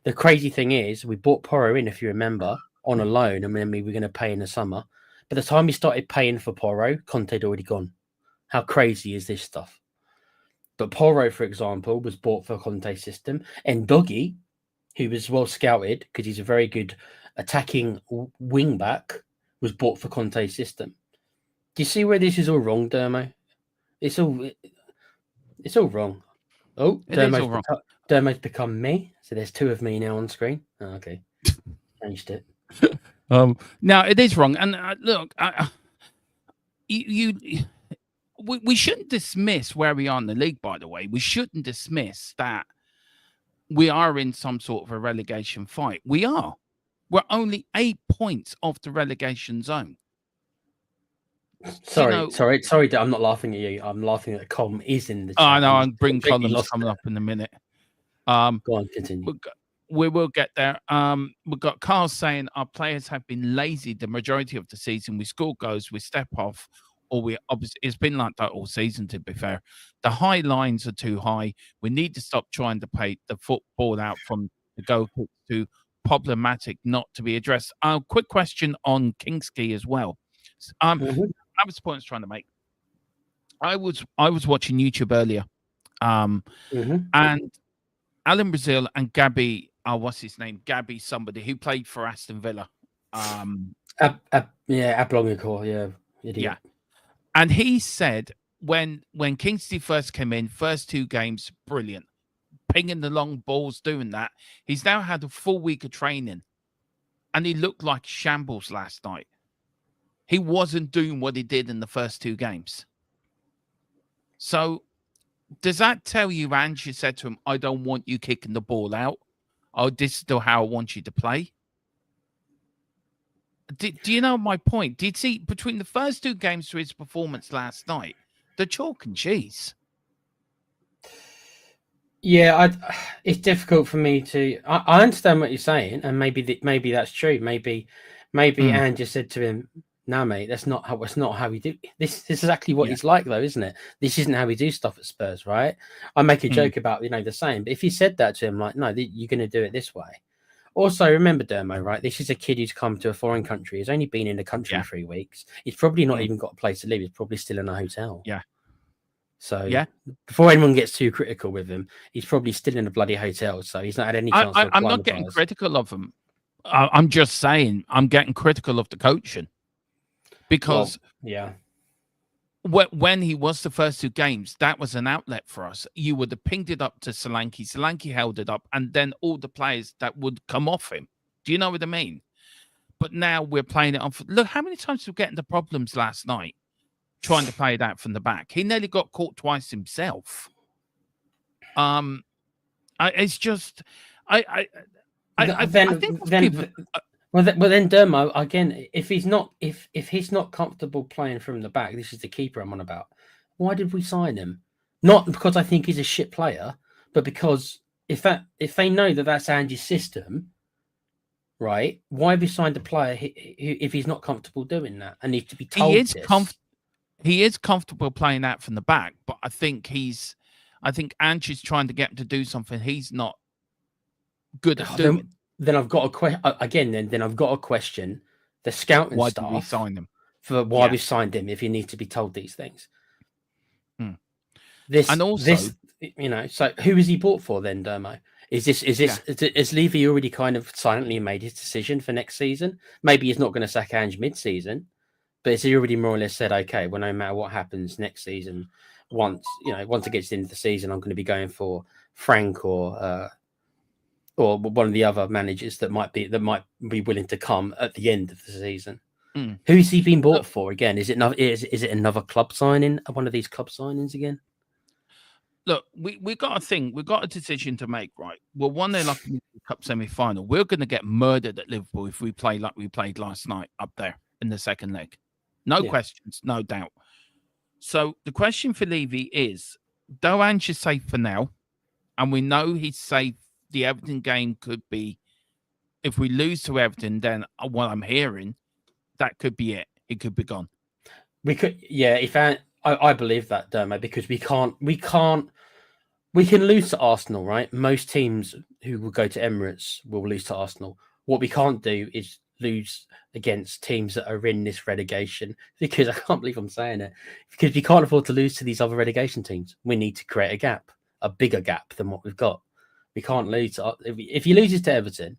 The crazy thing is we bought Porro in, if you remember, on a loan, and then we were going to pay in the summer. By the time we started paying for Porro, Conte had already gone. How crazy is this stuff? But Porro, for example, was bought for Conte's system. And Doggy, who was well scouted because he's a very good attacking wing back, was bought for Conte's system. Do you see where this is all wrong, Dermo? It's all wrong. Oh, Dermo's become me. So there's two of me now on screen. Oh, okay. changed it. Now it is wrong, and look, we shouldn't dismiss where we are in the league. By the way, we shouldn't dismiss that we are in some sort of a relegation fight. We are. We're only 8 points off the relegation zone. Sorry, sorry. I'm not laughing at you. I'm laughing at the column is in the chat. I know. I'm bring columns coming up in a minute. Go on, continue. We will get there. We've got Carl saying our players have been lazy the majority of the season. We score goals, we step off, or we obviously it's been like that all season. To be fair, the high lines are too high. We need to stop trying to play the football out from the goal kicks to problematic, not to be addressed. Quick question on Kingsley as well. That was the point I was trying to make. I was watching YouTube earlier, and Alan Brazil and Gabby, what's his name? Gabby, somebody who played for Aston Villa. Ablongicor, yeah. And he said when Kingsley first came in, first 2 games, brilliant, pinging the long balls, doing that. He's now had a full week of training, and he looked like shambles last night. He wasn't doing what he did in the first 2 games. So does that tell you Ange said to him, I don't want you kicking the ball out? Oh, this is still how I want you to play? Do you know my point? Did you see between the first 2 games to his performance last night, the chalk and cheese? Yeah, it's difficult for me to. I understand what you're saying, and maybe that's true. Maybe Ange just said to him, "No, mate, that's not how we do this. This is exactly what he's like, though, isn't it? This isn't how we do stuff at Spurs, right?" I make a joke about the same, but if he said that to him, like, "No, you're going to do it this way." Also, remember, Dermo, right? This is a kid who's come to a foreign country. He's only been in the country 3 weeks. He's probably not even got a place to live. He's probably still in a hotel. Yeah. So before anyone gets too critical with him, he's probably still in a bloody hotel. So he's not had any chance. I'm not getting critical of him. I'm just saying I'm getting critical of the coaching because when he was the first 2 games, that was an outlet for us. You would have pinged it up to Solanke. Solanke held it up, and then all the players that would come off him. Do you know what I mean? But now we're playing it on. Look, how many times we were getting the problems last night trying to play it out from the back. He nearly got caught twice himself. It's just, I think. Well, then Dermo again. If he's not comfortable playing from the back, this is the keeper I'm on about. Why did we sign him? Not because I think he's a shit player, but because if they know that that's Ange's system, right? Why have we signed a player if he's not comfortable doing that and needs to be told He is comfortable playing out from the back, but I think Ange is trying to get him to do something he's not good at doing. Then I've got a question again. Then I've got a question. The scouting why staff. Did we sign him? For why we signed him if he needs to be told these things. So who is he bought for then, Dermo? Has Levy already kind of silently made his decision for next season? Maybe he's not going to sack Ange mid-season, but has he already more or less said, okay, well, no matter what happens next season, once it gets into the season, I'm going to be going for Frank or one of the other managers that might be willing to come at the end of the season. Who has he been bought for again? Is it another club signing? One of these club signings again? Look, we got a thing. We got a decision to make, right? We're 1-0 up in the Cup semi-final. We're going to get murdered at Liverpool if we play like we played last night up there in the second leg. No questions, no doubt. So the question for Levy is, though Ange is safe for now, and we know he's safe, the Everton game could be, if we lose to Everton, then what I'm hearing, that could be it. He could be gone. We could, if I believe that, Dermo, because we can lose to Arsenal, right? Most teams who will go to Emirates will lose to Arsenal. What we can't do is lose against teams that are in this relegation, because I can't believe I'm saying it, because we can't afford to lose to these other relegation teams. We need to create a gap, a bigger gap than what we've got. We can't lose. If he loses to Everton,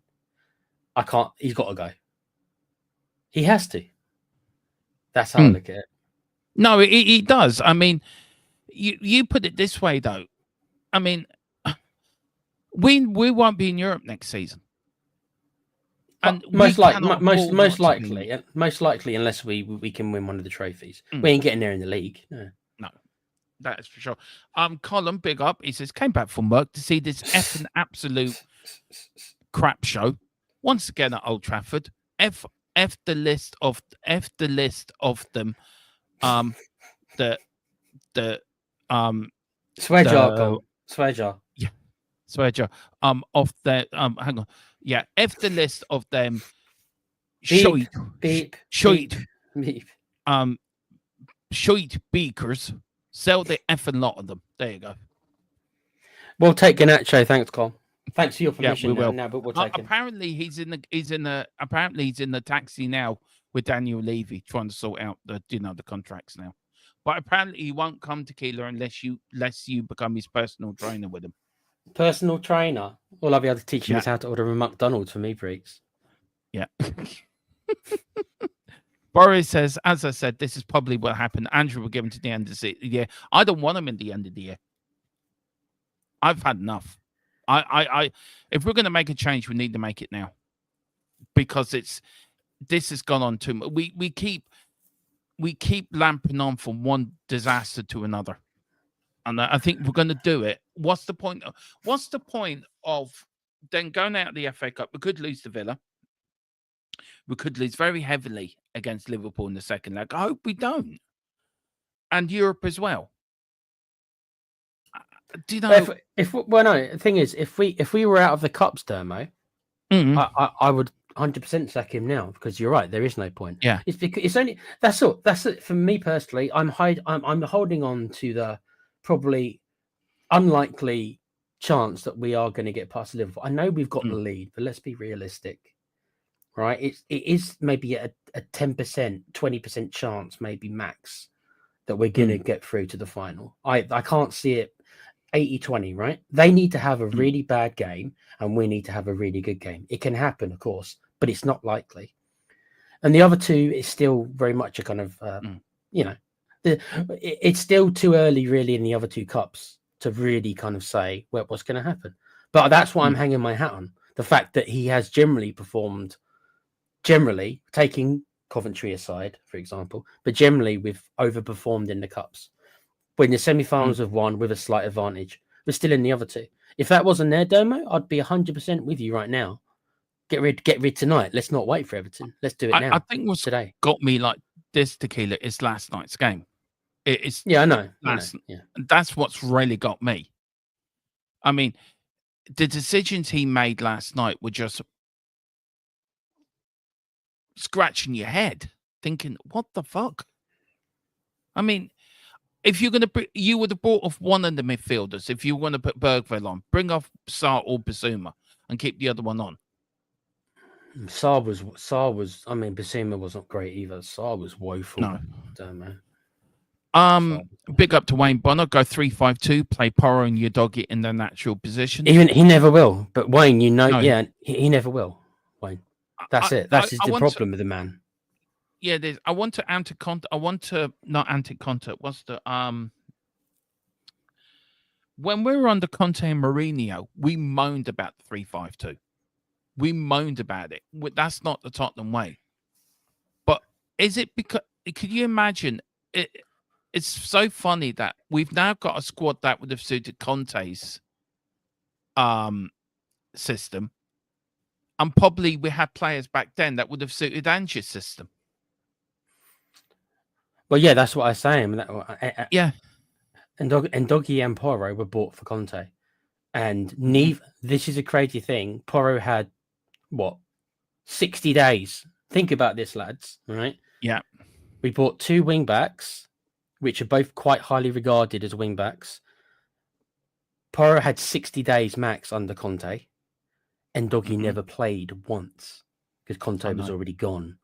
he's got to go. He has to. That's how I look at it. No, he does. I mean, you put it this way, though. I mean, we won't be in Europe next season. And most we cannot afford most not to be. likely, unless we can win one of the trophies, Mm. we ain't getting there in the league. No. No, that is for sure. Colin, big up. He says, came back from work to see this effing absolute crap show once again at Old Trafford. F the list of them. The Swear jar, the gone. Swear jar. swear jar of the hang on. Yeah, F the list of them. Beep, Shite, beep, shite, beep. shite beakers. Sell the effing lot of them. There you go. We'll take Ganacho. Thanks, Cole. Thanks for your Yeah, permission. we will. Now, but we'll take him. Apparently, he's in the taxi now with Daniel Levy trying to sort out the contracts now. But apparently, he won't come to Keeler unless you become his personal trainer with him. Personal trainer. All I'll be able to teach him is how to order a McDonald's for me, freaks. Yeah. Boris says, as I said, this is probably what happened. Andrew will give him to the end of the year. I don't want him in the end of the year. I've had enough. If we're going to make a change, we need to make it now, because this has gone on too much. We keep lamping on from one disaster to another, and I think we're going to do it. What's the point? What's the point of then going out of the FA Cup? We could lose to Villa. We could lose very heavily against Liverpool in the second leg. I hope we don't, and Europe as well. Do you know? No, the thing is, if we were out of the cups, Dermo, I would 100% sack him now, because you're right, there is no point. Yeah, it's because it's only that's it for me personally. I'm holding on to the probably unlikely chance that we are going to get past Liverpool. I know we've got the lead, but let's be realistic, right? It is maybe a 10%, 20% chance, maybe max, that we're going to get through to the final. I can't see it. 80-20, right? They need to have a really bad game and we need to have a really good game. It can happen, of course, but it's not likely. And the other two is still very much a kind of, it's still too early really in the other two cups to really kind of say what's going to happen. But that's why I'm hanging my hat on. The fact that he has generally taking Coventry aside, for example, but generally we've overperformed in the cups. But in the semi-finals of one with a slight advantage, we're still in the other two. If that wasn't there, Domo, I'd be 100% with you right now. Get rid tonight. Let's not wait for Everton. Let's do it now. I think what's today got me like this, Tequila, is last night's game. It's I know. That's what's really got me. I mean, the decisions he made last night were just scratching your head, thinking, "What the fuck?" I mean, if you're going to, you would have brought off one of the midfielders. If you want to put Bergville on, bring off Sarr or Basuma and keep the other one on. Sarr was. I mean, Basuma wasn't great either. Sarr was woeful. No, Domo. Big up to Wayne Bonner. Go 3-5-2. Play Porro and Udogie in their natural position. Even he never will. But Wayne, he never will. Wayne, that's it. That's the problem with the man. Yeah, there's. I want to anti-contact. Not anti-contact. What's the When we were under Conte and Mourinho, we moaned about the 3-5-2. We moaned about it. That's not the Tottenham way. But is it because? Could you imagine? It's so funny that we've now got a squad that would have suited Conte's system, and probably we had players back then that would have suited Ange's system. Well, yeah, that's what I was saying. Yeah. And Doggy and Porro were bought for Conte. And this is a crazy thing. Porro had, 60 days. Think about this, lads, right? Yeah. We bought two wing-backs, which are both quite highly regarded as wing-backs. Porro had 60 days max under Conte. And Doggy never played once because Conte was already gone.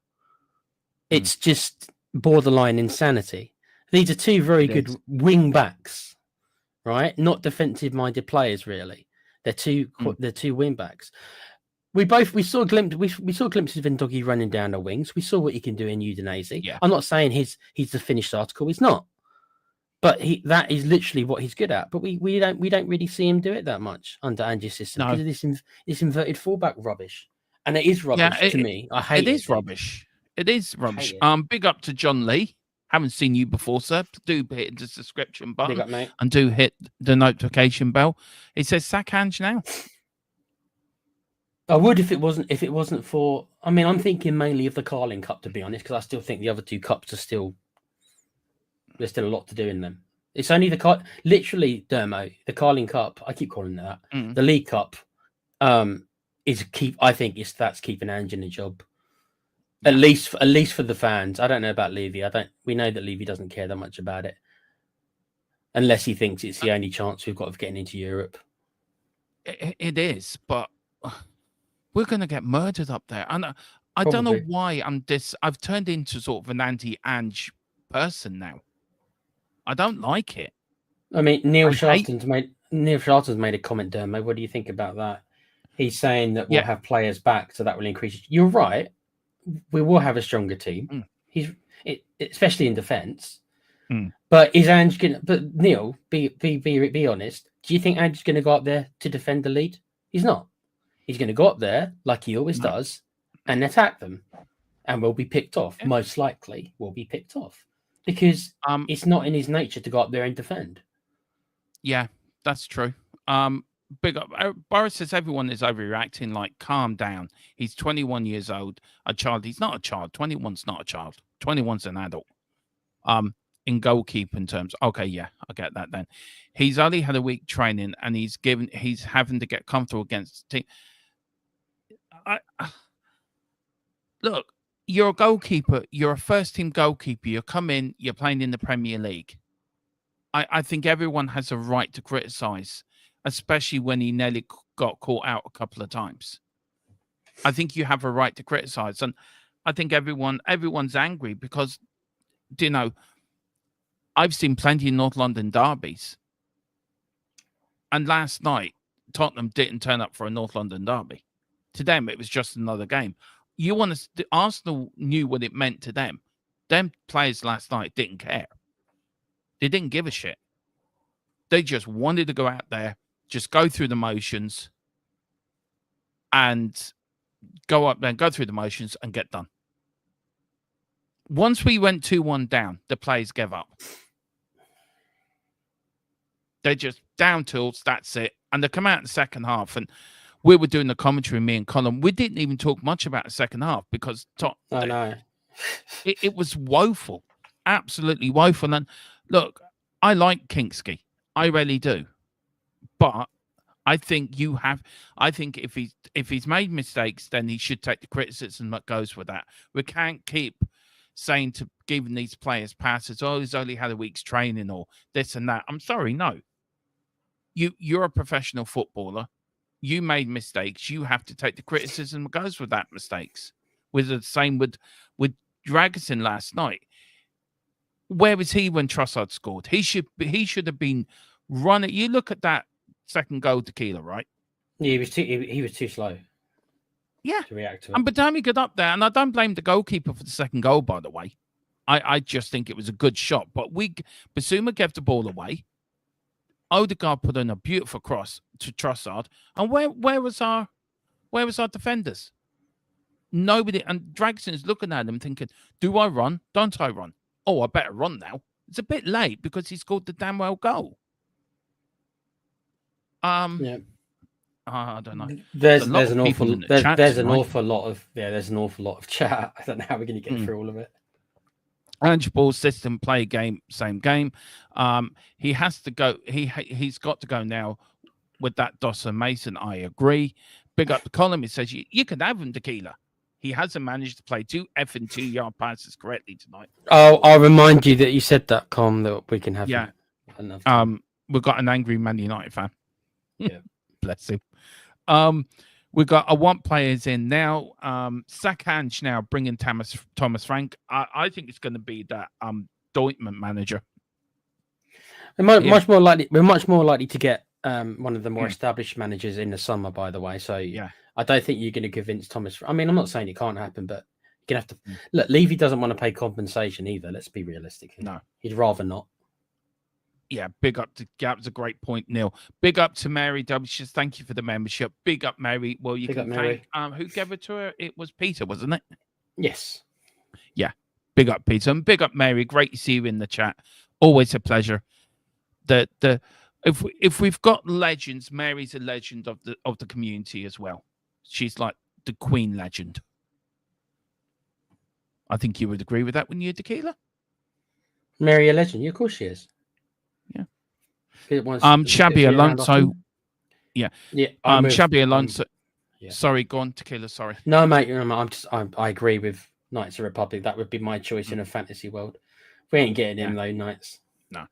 It's just borderline insanity. These are two very good wing backs, right? Not defensive minded players, really. They're two wing backs. We saw glimpses of Ndoggy running down the wings. We saw what he can do in Udinese. Yeah. I'm not saying he's the finished article. He's not, but that is literally what he's good at. But we don't really see him do it that much under Ange's system because of this inverted fullback rubbish. And it is rubbish Yeah, to me. I hate it is dude. rubbish. It is rubbish. it. Big up to John Lee. Haven't seen you before, sir. Do hit the subscription Big button up, mate. and do hit the notification bell. It says sack Ange now. I would if it wasn't for. I mean, I'm thinking mainly of the Carling Cup, to be honest, because I still think the other two cups are still. There's still a lot to do in them. It's only literally, Dermo, the Carling Cup. I keep calling it that. Mm. The League Cup, is I think that's keeping Ange in the job. Yeah. At least for the fans. I don't know about Levy. We know that Levy doesn't care that much about it, unless he thinks it's the only chance we've got of getting into Europe. It is, but we're going to get murdered up there, and I don't know why I've turned into sort of an anti-Ange person now. I don't like it. I mean, Neil Sharpton's made a comment, Dermo. What do you think about that? He's saying that we'll have players back, so that will increase. You're right. We will have a stronger team. Especially in defence. But is Ange going? But Neil, be honest. Do you think Ange's going to go up there to defend the lead? He's not. He's going to go up there like he always does and attack them, and will be picked off. Yeah. Most likely, will be picked off because it's not in his nature to go up there and defend. Yeah, that's true. Big up. Boris says everyone is overreacting. Like, calm down. He's 21 years old. A child. He's not a child. 21's not a child. 21's an adult. In goalkeeping terms, okay, yeah, I get that. Then he's only had a week training, and he's having to get comfortable against the team. Look, you're a goalkeeper. You're a first-team goalkeeper. You come in. You're playing in the Premier League. I think everyone has a right to criticize, especially when he nearly got caught out a couple of times. I think you have a right to criticize, and I think everyone's angry because, I've seen plenty of North London derbies, and last night Tottenham didn't turn up for a North London derby. To them, it was just another game. Arsenal knew what it meant to them. Them players last night didn't care. They didn't give a shit. They just wanted to go out there, just go through the motions, and go up there and go through the motions and get done. Once we went 2-1 down, the players gave up. They're just down tools, that's it. And they come out in the second half, and we were doing the commentary, me and Colin. We didn't even talk much about the second half because it was woeful, absolutely woeful. And look, I like Kingsky, I really do, but I think if he's made mistakes, then he should take the criticism that goes with that. We can't keep saying to giving these players passes, oh, he's only had a week's training or this and that. I'm sorry, no. You're a professional footballer. You made mistakes. You have to take the criticism that goes with that mistakes. With the same with Dragusin last night. Where was he when Trossard scored? He should have been running. You look at that second goal, Tequila, right? Yeah, he was too slow. Yeah, to react to it. And Badami got up there, and I don't blame the goalkeeper for the second goal, by the way. I just think it was a good shot. But Basuma gave the ball away. Odegaard put in a beautiful cross to Trossard. And where was our defenders? Nobody. And Dragson's looking at him thinking, do I run? Don't I run? Oh, I better run now. It's a bit late because he scored the damn well goal. Yeah. I don't know. There's an awful lot of chat. I don't know how we're going to get through all of it. Ange ball system, play game, same game. He has to go. He's got to go now with that Dawson Mason. I agree. Big up the column. It says you can have him, Tequila. He hasn't managed to play 2 2-yard passes correctly tonight. Oh, I'll remind you that you said that, Com, that we can have him. We've got an angry Man United fan. Yeah. Bless him. We've got I want players in now. Sack Ange now bringing Thomas Frank. I think it's going to be that Dortmund manager. We're much more likely to get one of the more established managers in the summer, by the way. So yeah, I don't think you're going to convince Thomas. I mean, I'm not saying it can't happen, but you're going to have to look. Levy doesn't want to pay compensation either. Let's be realistic. No, he'd rather not. Yeah, big up to that was a great point, Neil. Big up to Mary W. Says, thank you for the membership. Big up, Mary. Well, you Big can up, Mary. thank who gave it to her? It was Peter, wasn't it? Yes. Yeah. Big up, Peter. And big up, Mary. Great to see you in the chat. Always a pleasure. If we've got legends, Mary's a legend of the community as well. She's like the queen legend. I think you would agree with that, wouldn't you, Tequila? Mary a legend. Yeah, of course she is. Yeah. Shabby Alonso. Yeah. Yeah. Shabby Alonso. Yeah. Sorry, go on, Tequila. Sorry. No, mate. I agree with Knights of the Republic. That would be my choice in a fantasy world. We ain't getting him though, Knights. No.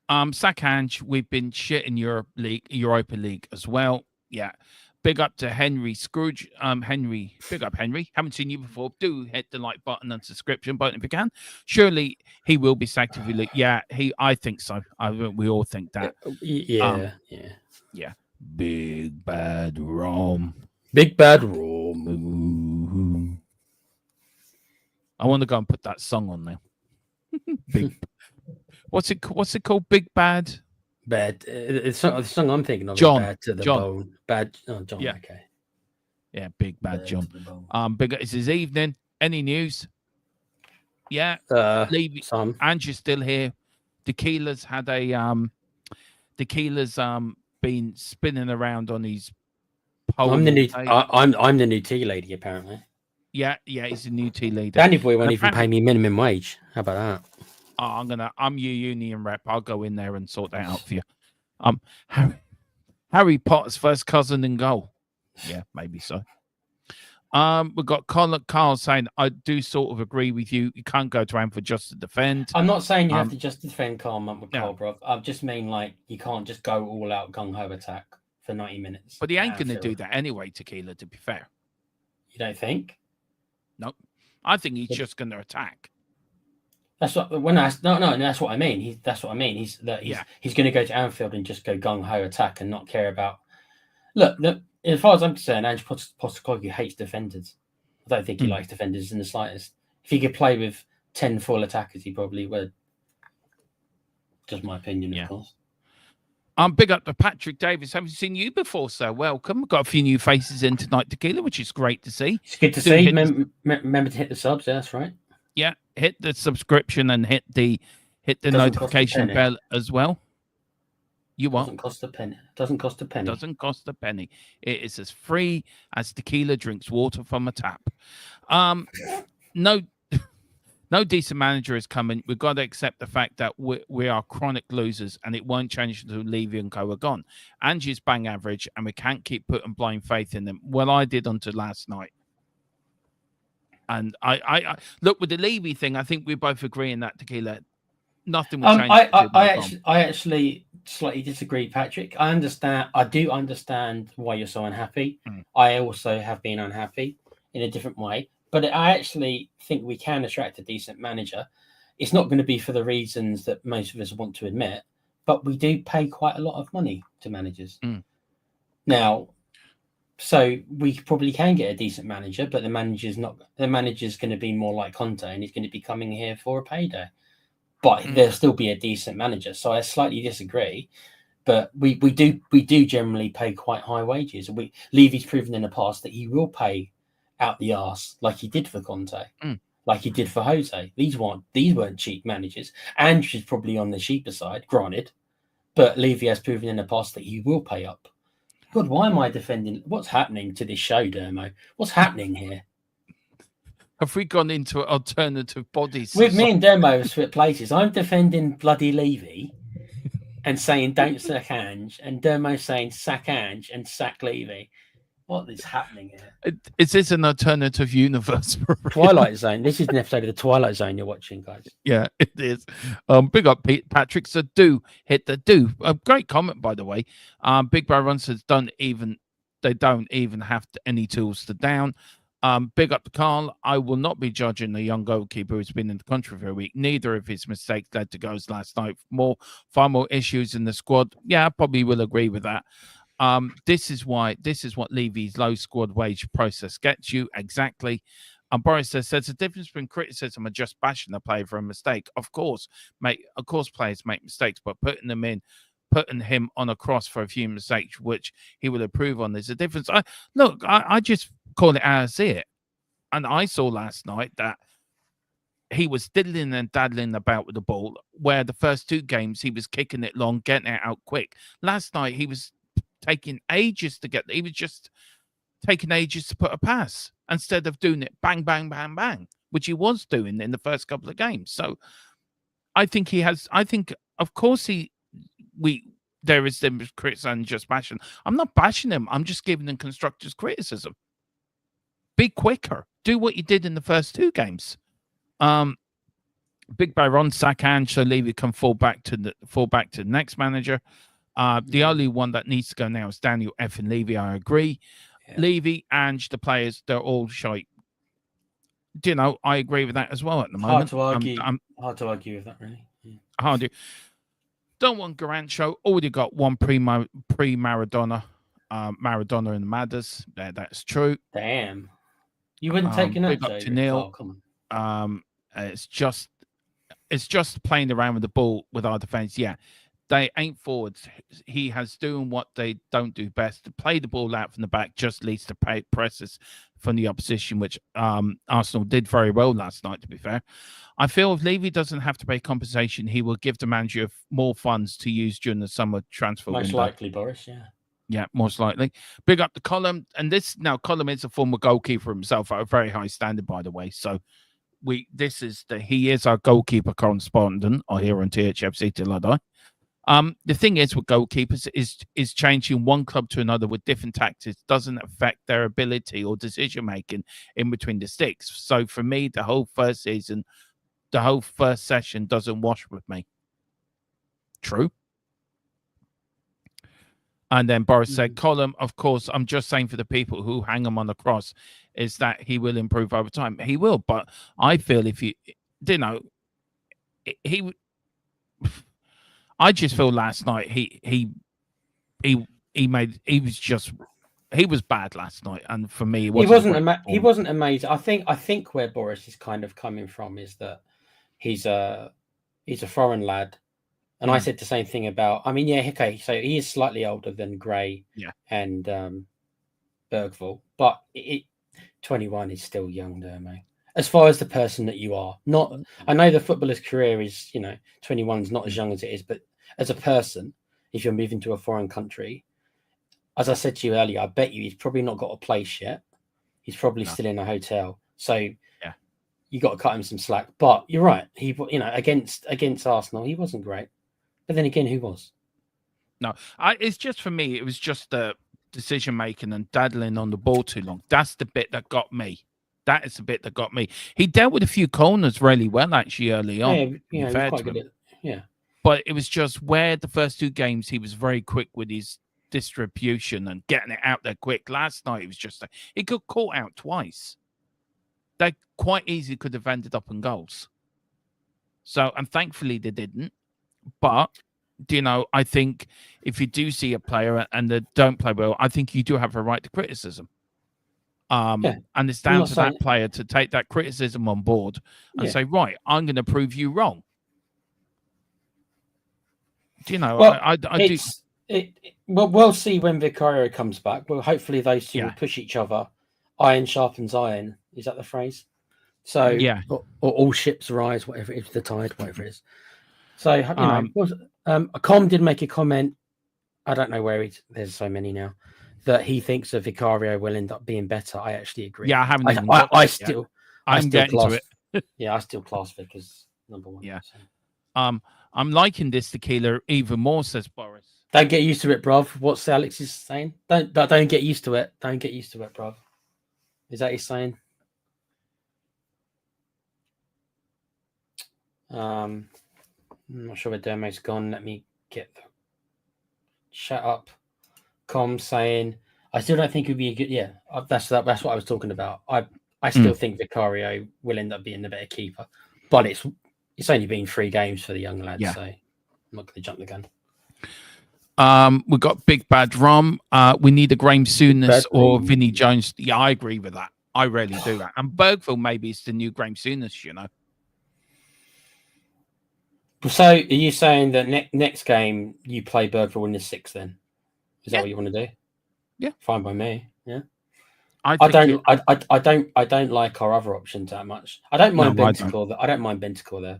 Ange, we've been shit in Europa League as well. Yeah. Big up to Henry Scrooge. Henry, big up, Henry. Haven't seen you before. Do hit the like button and subscription button if you can. Surely he will be sacked if you look. Yeah, I think so. We all think that. Yeah. Big bad Rome. Big bad Rome. I want to go and put that song on there. Big. What's it called? Big bad. Bad. The song I'm thinking of John. is Bad to the John. Bone. Bad. Oh, John. Yeah. Okay. Yeah, big bad John. Big. It's his evening. Any news? Yeah. Levy. Some. Ange is still here. Tequila's had a Tequila's been spinning around on his pole. I'm the new tea lady apparently. Yeah, he's a new tea leader. Danny boy won't even pay me minimum wage. How about that? I'm your union rep. I'll go in there and sort that out for you. Harry Potter's first cousin in goal. Yeah, maybe so. We've got Carl saying, I do sort of agree with you. You can't go to Anfield just to defend. I'm not saying you have to just defend Carl, bro. I just mean like you can't just go all out gung ho attack for 90 minutes. But he ain't going to do that anyway, Tequila, to be fair. You don't think? Nope. I think he's just going to attack. That's what that's what I mean. That's what I mean. He's going to go to Anfield and just go gung ho attack and not care about. Look, as far as I'm concerned, Ange Postecoglou hates defenders. I don't think he likes defenders in the slightest. If he could play with 10 full attackers, he probably would. Just my opinion, of course. Big up to Patrick Davis. Haven't seen you before, sir. Welcome. We've got a few new faces in tonight, Tequila, which is great to see. It's good to see. Remember to hit the subs. Yeah, that's right. Yeah, hit the subscription and hit the notification bell as well. You what? Doesn't cost a penny. Doesn't cost a penny. Doesn't cost a penny. It is as free as Tequila drinks water from a tap. No decent manager is coming. We've got to accept the fact that we are chronic losers, and it won't change until Levy and co are gone. Angie's bang average, and we can't keep putting blind faith in them. Well, I did until last night. And I look with the Levy thing. I think we both agree in that, Tequila. Nothing will change. I actually slightly disagree, Patrick. I do understand why you're so unhappy. I also have been unhappy in a different way. But I actually think we can attract a decent manager. It's not going to be for the reasons that most of us want to admit, but we do pay quite a lot of money to managers. Now, so we probably can get a decent manager, but the manager's going to be more like Conte, and he's going to be coming here for a payday. But there'll still be a decent manager. So I slightly disagree. But we do generally pay quite high wages. Levy's proven in the past that he will pay out the arse like he did for Conte, like he did for Jose. These weren't cheap managers. Ange is probably on the cheaper side, granted, but Levy has proven in the past that he will pay up. God, why am I defending? What's happening to this show, Dermo? What's happening here? Have we gone into alternative bodies? With me and Dermo have split places. I'm defending bloody Levy and saying don't sack Ange, and Dermo saying sack Ange and sack Levy. What is happening here? Is this an alternative universe? Twilight Zone. This is an episode of the Twilight Zone you're watching, guys. Yeah, it is. Big up, Patrick. So do hit the do. A great comment, by the way. Big Bro Run says they don't even have any tools to down. Big up to Carl. I will not be judging the young goalkeeper who's been in the country for a week. Neither of his mistakes led to goals last night. Far more issues in the squad. Yeah, I probably will agree with that. This is what Levy's low squad wage process gets you exactly. Boris says there's a difference between criticism and just bashing a player for a mistake. Of course, players make mistakes, but putting him on a cross for a few mistakes, which he will improve on, there's a difference. I just call it as I see it. And I saw last night that he was diddling and daddling about with the ball, where the first 2 games he was kicking it long, getting it out quick. Last night he was taking ages to get. He was just taking ages to put a pass instead of doing it bang, bang, bang, bang, which he was doing in the first couple of games. So I think he has. I think, of course, there is them criticism, just bashing. I'm not bashing him. I'm just giving him constructive criticism. Be quicker. Do what you did in the first 2 games. Big Byron, sack Ange, so Levy can fall back to the next manager. The only one that needs to go now is Daniel F. and Levy. I agree. Yeah. Levy, Ange, the players, they're all shite. Do you know, I agree with that as well at the moment. Hard to argue with that, really. Yeah. Hard to. Don't want Garancho. Already got one pre-Maradona. Maradona and Madders. That's true. Damn. You wouldn't take an big up to Neil. Oh, come on. It's just playing around with the ball with our defense. Yeah. They ain't forwards. He has doing what they don't do best. To play the ball out from the back just leads to presses from the opposition, which Arsenal did very well last night, to be fair. I feel if Levy doesn't have to pay compensation, he will give the manager more funds to use during the summer transfer window. Most likely, Boris, yeah. Yeah, most likely. Big up the Column. And Column is a former goalkeeper himself at a very high standard, by the way. So he is our goalkeeper correspondent here on THFC till I die. The thing is with goalkeepers is changing one club to another with different tactics doesn't affect their ability or decision making in between the sticks. So for me, the whole first session doesn't wash with me. True. And then Boris said, Column, of course, I'm just saying for the people who hang him on the cross, is that he will improve over time. He will, but I feel I just feel last night he was bad last night, and for me, he wasn't amazing. I think where Boris is kind of coming from is that he's a foreign lad, and I said the same thing about. I mean, yeah, okay, so he is slightly older than Gray, and Bergvall, but 21 is still young, there, mate. As far as the person that you are, I know the footballer's career is 21 is not as young as it is, but as a person, if you're moving to a foreign country, as I said to you earlier, I bet you he's probably not got a place yet. He's probably still in a hotel. So you got to cut him some slack. But you're right. He, against Arsenal, he wasn't great. But then again, who was? No, it's just for me. It was just the decision making and daddling on the ball too long. That's the bit that got me. That is the bit that got me. He dealt with a few corners really well actually early on. Yeah, quite good at, yeah. But it was just where the first 2 games he was very quick with his distribution and getting it out there quick. Last night, it was just he got caught out twice. They quite easily could have ended up in goals. So, and thankfully they didn't. But, I think if you do see a player and they don't play well, I think you do have a right to criticism. And it's down to that player to take that criticism on board and say, right, I'm going to prove you wrong. Well, we'll see when Vicario comes back. Well, hopefully those two will push each other. Iron sharpens iron. Is that the phrase? So, or all ships rise, whatever it is, the tide, whatever it is. So, Com did make a comment. I don't know where there's so many now, that he thinks that Vicario will end up being better. I actually agree. Yeah, I haven't. I still getting class, to it. I still class Vic as number 1. Yeah. So. I'm liking this tequila even more, says Boris. Don't get used to it, bruv. What's Alex is saying? Don't get used to it. Don't get used to it, bruv. Is that he's saying? I'm not sure where Dermot's gone. Let me get the shut up. Com saying, I still don't think it would be a good. Yeah, that's what I was talking about. I still think Vicario will end up being the better keeper, but it's only been 3 games for the young lad, so I'm not going to jump the gun. We've got Big Bad Rum. We need a Graham Souness or Vinnie Jones. Yeah, I agree with that. I rarely do that. And Bergville maybe is the new Graham Souness, you know. So, are you saying that next game you play Bergville in the 6th? Then is that Yeah. what you want to do? Yeah. Fine by me. Yeah. I don't like our other options that much. I don't mind Bentancur. I don't mind Bentancur there,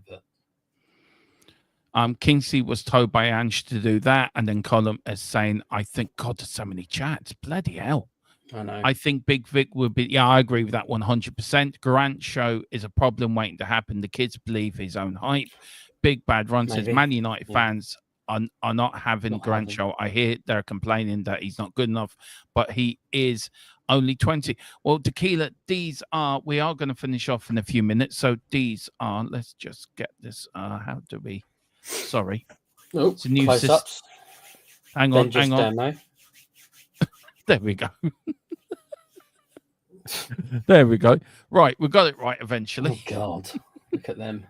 but Kingsley was told by Ange to do that, and then Colin is saying, "I think God, there's so many chats. Bloody hell!" I know. I think Big Vic would be. Yeah, I agree with that 100%. Grant show is a problem waiting to happen. The kids believe his own hype. Big Bad Run says Man United fans are not having Grant show. I hear they're complaining that he's not good enough, but he is only 20. Well, Tequila, we are going to finish off in a few minutes. So these are, let's just get this. How do we? Sorry. Oh, it's a new close-ups. Hang on. Demo. There we go. There we go. Right, we got it right eventually. Oh God, look at them.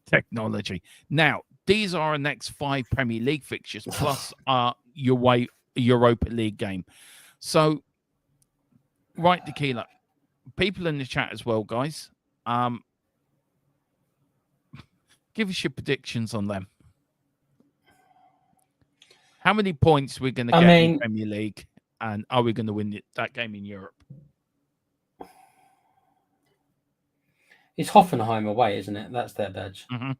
Technology. Now, these are our next 5 Premier League fixtures plus our Europa League game. So, right, Tequila. People in the chat as well, guys. Give us your predictions on them. How many points we're going to get in Premier League, and are we going to win that game in Europe? It's Hoffenheim away, isn't it? That's their badge. Mm-hmm.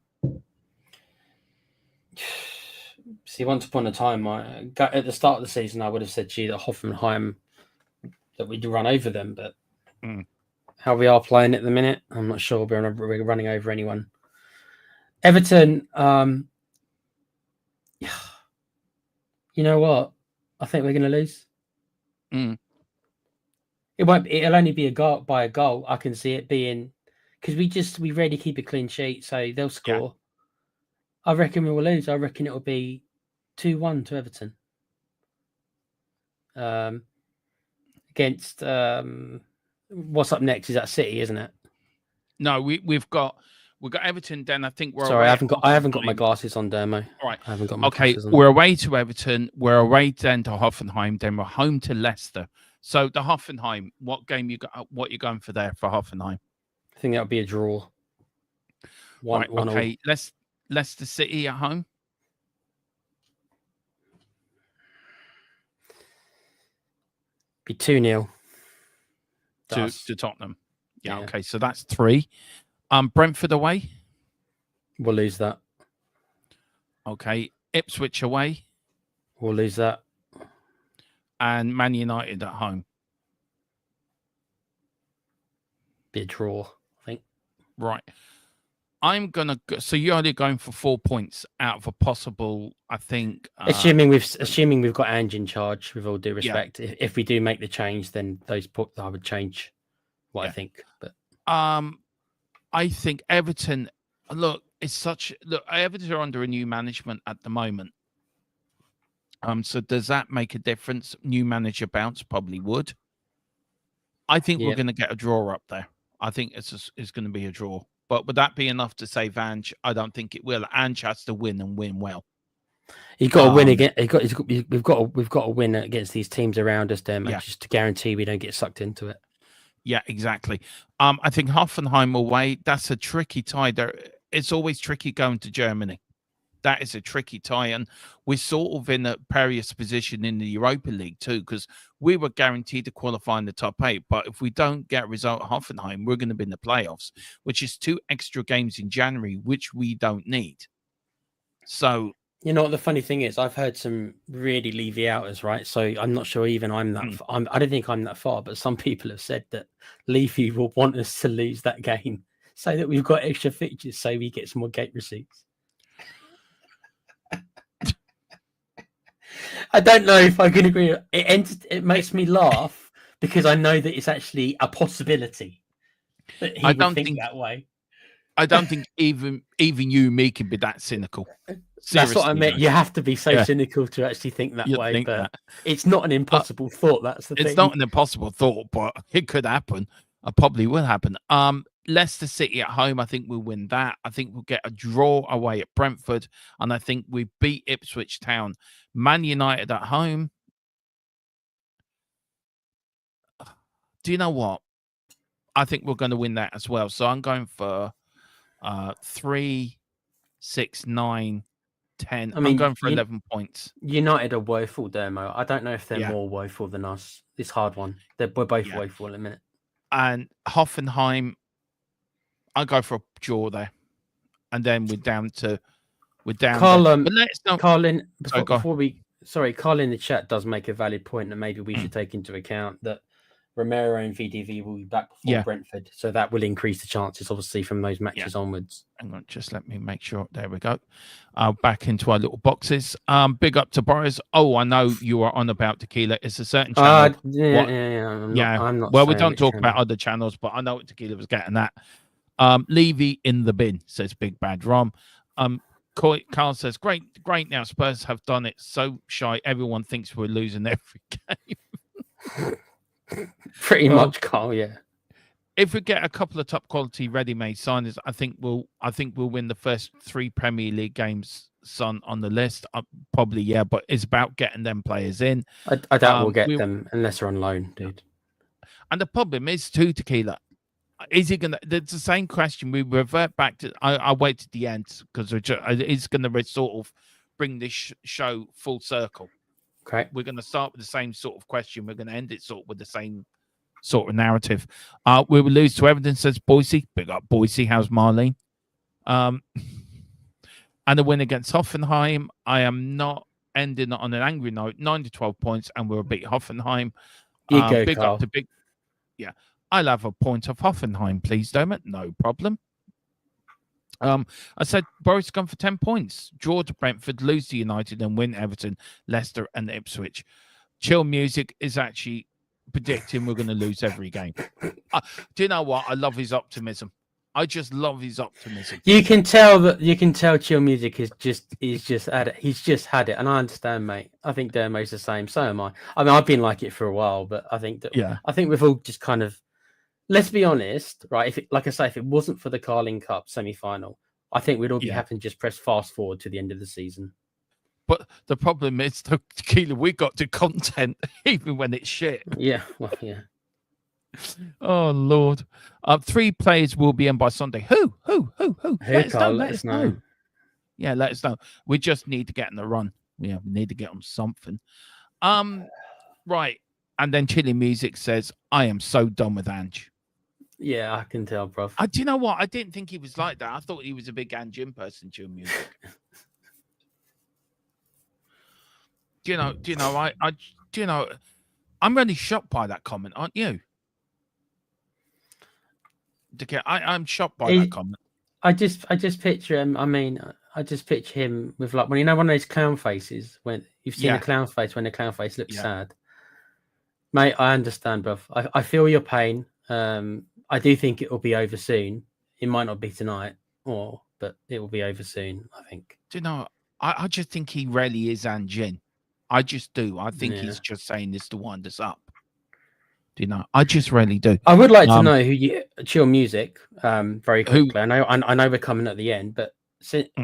See, once upon a time, at the start of the season, I would have said, gee, that Hoffenheim, that we'd run over them. But how we are playing at the minute, I'm not sure we're running over anyone. Everton, you know what? I think we're going to lose. It'll only be by a goal. I can see it being, because we rarely keep a clean sheet, so they'll score. Yeah. I reckon we will lose. I reckon it will be 2-1 to Everton. Against what's up next? Is that City, isn't it? No, we've got Everton. Then I think we're sorry. I haven't got my glasses on, Dermo. All right, I haven't got my glasses on. We're away to Everton. We're away then to Hoffenheim. Then we're home to Leicester. So the Hoffenheim, what game you got? What you going for there for Hoffenheim? I think that would be a draw. One okay. Leicester City at home. Be 2-0 to Tottenham. Yeah. Okay. So that's 3. Brentford away. We'll lose that. Okay. Ipswich away. We'll lose that. And Man United at home. Be a draw, I think. Right. I'm gonna go, so you're only going for 4 points out of a possible, I think. Assuming we've got Ange in charge, with all due respect. Yeah. If we do make the change, then those I would change what I think. But I think Everton. Everton are under a new management at the moment. So does that make a difference? New manager bounce probably would. I think we're going to get a draw up there. I think it's going to be a draw. But would that be enough to save Ange? I don't think it will. Ange has to win and win well. You've got to win again. We've got to win against these teams around us, there, just to guarantee we don't get sucked into it. Yeah, exactly. I think Hoffenheim away. That's a tricky tie. It's always tricky going to Germany. That is a tricky tie, and we're sort of in a precarious position in the Europa League too, because we were guaranteed to qualify in the top 8. But if we don't get a result at Hoffenheim, we're going to be in the playoffs, which is 2 extra games in January, which we don't need. So, you know what the funny thing is, I've heard some really Levy outers, right? So I'm not sure even I'm that. I don't think I'm that far, but some people have said that Levy will want us to lose that game so that we've got extra fixtures, so we get some more gate receipts. I don't know if I can agree. It makes me laugh because I know that it's actually a possibility that he would think that way. I don't think even you and me can be that cynical. Seriously, that's what I meant. You have to be so cynical to actually think that way. But it's not an impossible thought. That's the thing. It's not an impossible thought, but it could happen. It probably will happen. Leicester City at home, I think we'll win that. I think we'll get a draw away at Brentford, and I think we beat Ipswich Town. Man United at home. Do you know what? I think we're going to win that as well. So I'm going for 3, 6, 9, 10. I I'm mean, going for 11 points. United are woeful, Dermo. I don't know if they're Yeah. more woeful than us. This hard one. We're both Yeah. woeful in a minute. And Hoffenheim, I go for a draw there. And then we're down. Carl, But let's not. Carlin, Sorry, Carl in the chat does make a valid point that maybe we should take into account that Romero and VDV will be back before Brentford, so that will increase the chances, obviously, from those matches onwards. Hang on, just let me make sure. There we go. Back into our little boxes. Big up to Boris. Oh, I know you are on about Tequila. It's a certain channel. I'm not. Well, we don't talk about other channels, but I know what Tequila was getting at. Levy in the bin, says Big Bad Rom. Carl says, great now. Spurs have done it so shy. Everyone thinks we're losing every game. Pretty much, Carl, yeah. If we get a couple of top quality ready-made signings, I think we'll win the first 3 Premier League games, son, on the list. Probably, yeah, but it's about getting them players in. I doubt we'll get them unless they're on loan, dude. And the problem is too, Tequila. Is he gonna? It's the same question. We revert back to. I wait to the end because it's gonna sort of bring this show full circle. Okay, we're gonna start with the same sort of question. We're gonna end it sort of with the same sort of narrative. We will lose to Everton, says Boise. Big up Boise. How's Marlene? And the win against Hoffenheim. I am not ending on an angry note. 9 to 12 points, and we'll beat Hoffenheim. Big Carl. up to big. Yeah. I'll have a point of Hoffenheim, please, Dermot. No problem. I said Boris gone for 10 points. Draw to Brentford, lose to United, and win Everton, Leicester, and Ipswich. Chill Music is actually predicting we're going to lose every game. Do you know what? I love his optimism. I just love his optimism. You can tell Chill Music is just at it. He's just had it, and I understand, mate. I think Dermo's the same. So am I. I mean, I've been like it for a while, but I think we've all just kind of. Let's be honest, right? Like I say, if it wasn't for the Carling Cup semi-final, I think we'd all be having to just press fast forward to the end of the season. But the problem is, Tequila, we got to content even when it's shit. Yeah, well, yeah. Oh Lord! 3 players will be in by Sunday. Who? Let us know. Yeah, let us know. We just need to get on the run. Yeah, we need to get on something. Right. And then Chili Music says, "I am so done with Ange." Yeah, I can tell, bro. Do you know what? I didn't think he was like that. I thought he was a big Ange person. Chili Music. Do you know? I'm really shocked by that comment, aren't you? I'm shocked by that comment. I just picture him. I mean, I just picture him with one of those clown faces when you've seen a clown face when the clown face looks sad. Mate, I understand, bruv. I feel your pain. I do think it will be over soon. It might not be tonight, but it will be over soon, I think. Do you know? I just think he really is Ange. I just do. I think he's just saying this to wind us up. Do you know? I just really do. I would like to know who you Chill Music. Very quickly. I know we're coming at the end, but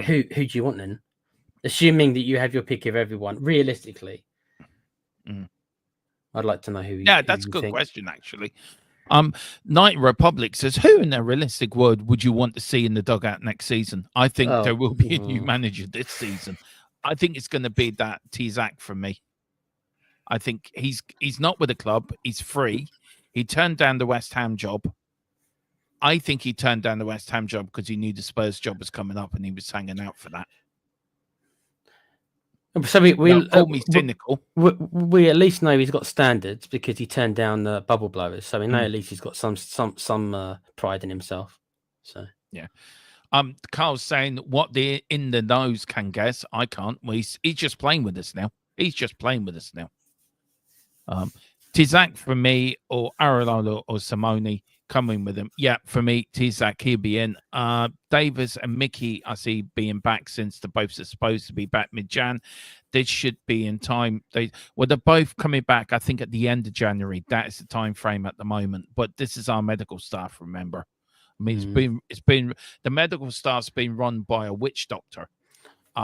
who do you want then? Assuming that you have your pick of everyone, realistically. I'd like to know who. Yeah, that's a good question, actually. Night Republic says, "Who in their realistic world would you want to see in the dugout next season?" I think there will be a new manager this season. I think it's going to be that TICTOC for me. I think he's not with the club. He's free. He turned down the West Ham job. I think he turned down the West Ham job because he knew the Spurs job was coming up and he was hanging out for that. So we call me cynical. We at least know he's got standards because he turned down the bubble blowers. So we know at least he's got some pride in himself. So yeah. Carl's saying what the in the nose can guess. I can't. Well, he's just playing with us now. TICTOC for me, or Aralola or Simone coming with him. Yeah, for me, TICTOC, he'll be in. Davis and Mickey, I see being back since they're both supposed to be back mid-Jan. This should be in time. They're both coming back, I think, at the end of January. That is the time frame at the moment. But this is our medical staff, remember. I mean, it's been the medical staff's been run by a witch doctor.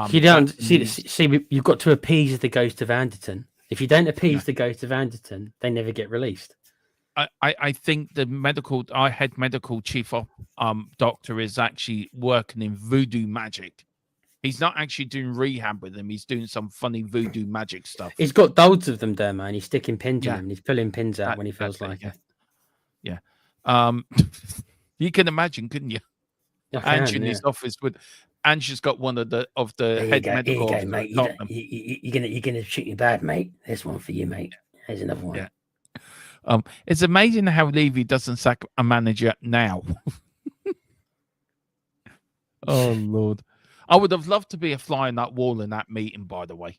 You don't see. You've got to appease the ghost of Anderton. If you don't appease the ghost of Anderton, they never get released. I think our head medical chief doctor is actually working in voodoo magic. He's not actually doing rehab with them. He's doing some funny voodoo magic stuff. He's got loads of them there, man. He's sticking pins in Yeah. them. And he's pulling pins out when he feels That's like it. Yeah. You can imagine, couldn't you? I Ange can, in yeah. his office with Ange has got one of the There head you medical go, officers mate. at Tottenham. You're gonna shoot me bad, mate. There's one for you, mate. There's another one. Yeah. It's amazing how Levy doesn't sack a manager now. Oh Lord. I would have loved to be a fly on that wall in that meeting, by the way.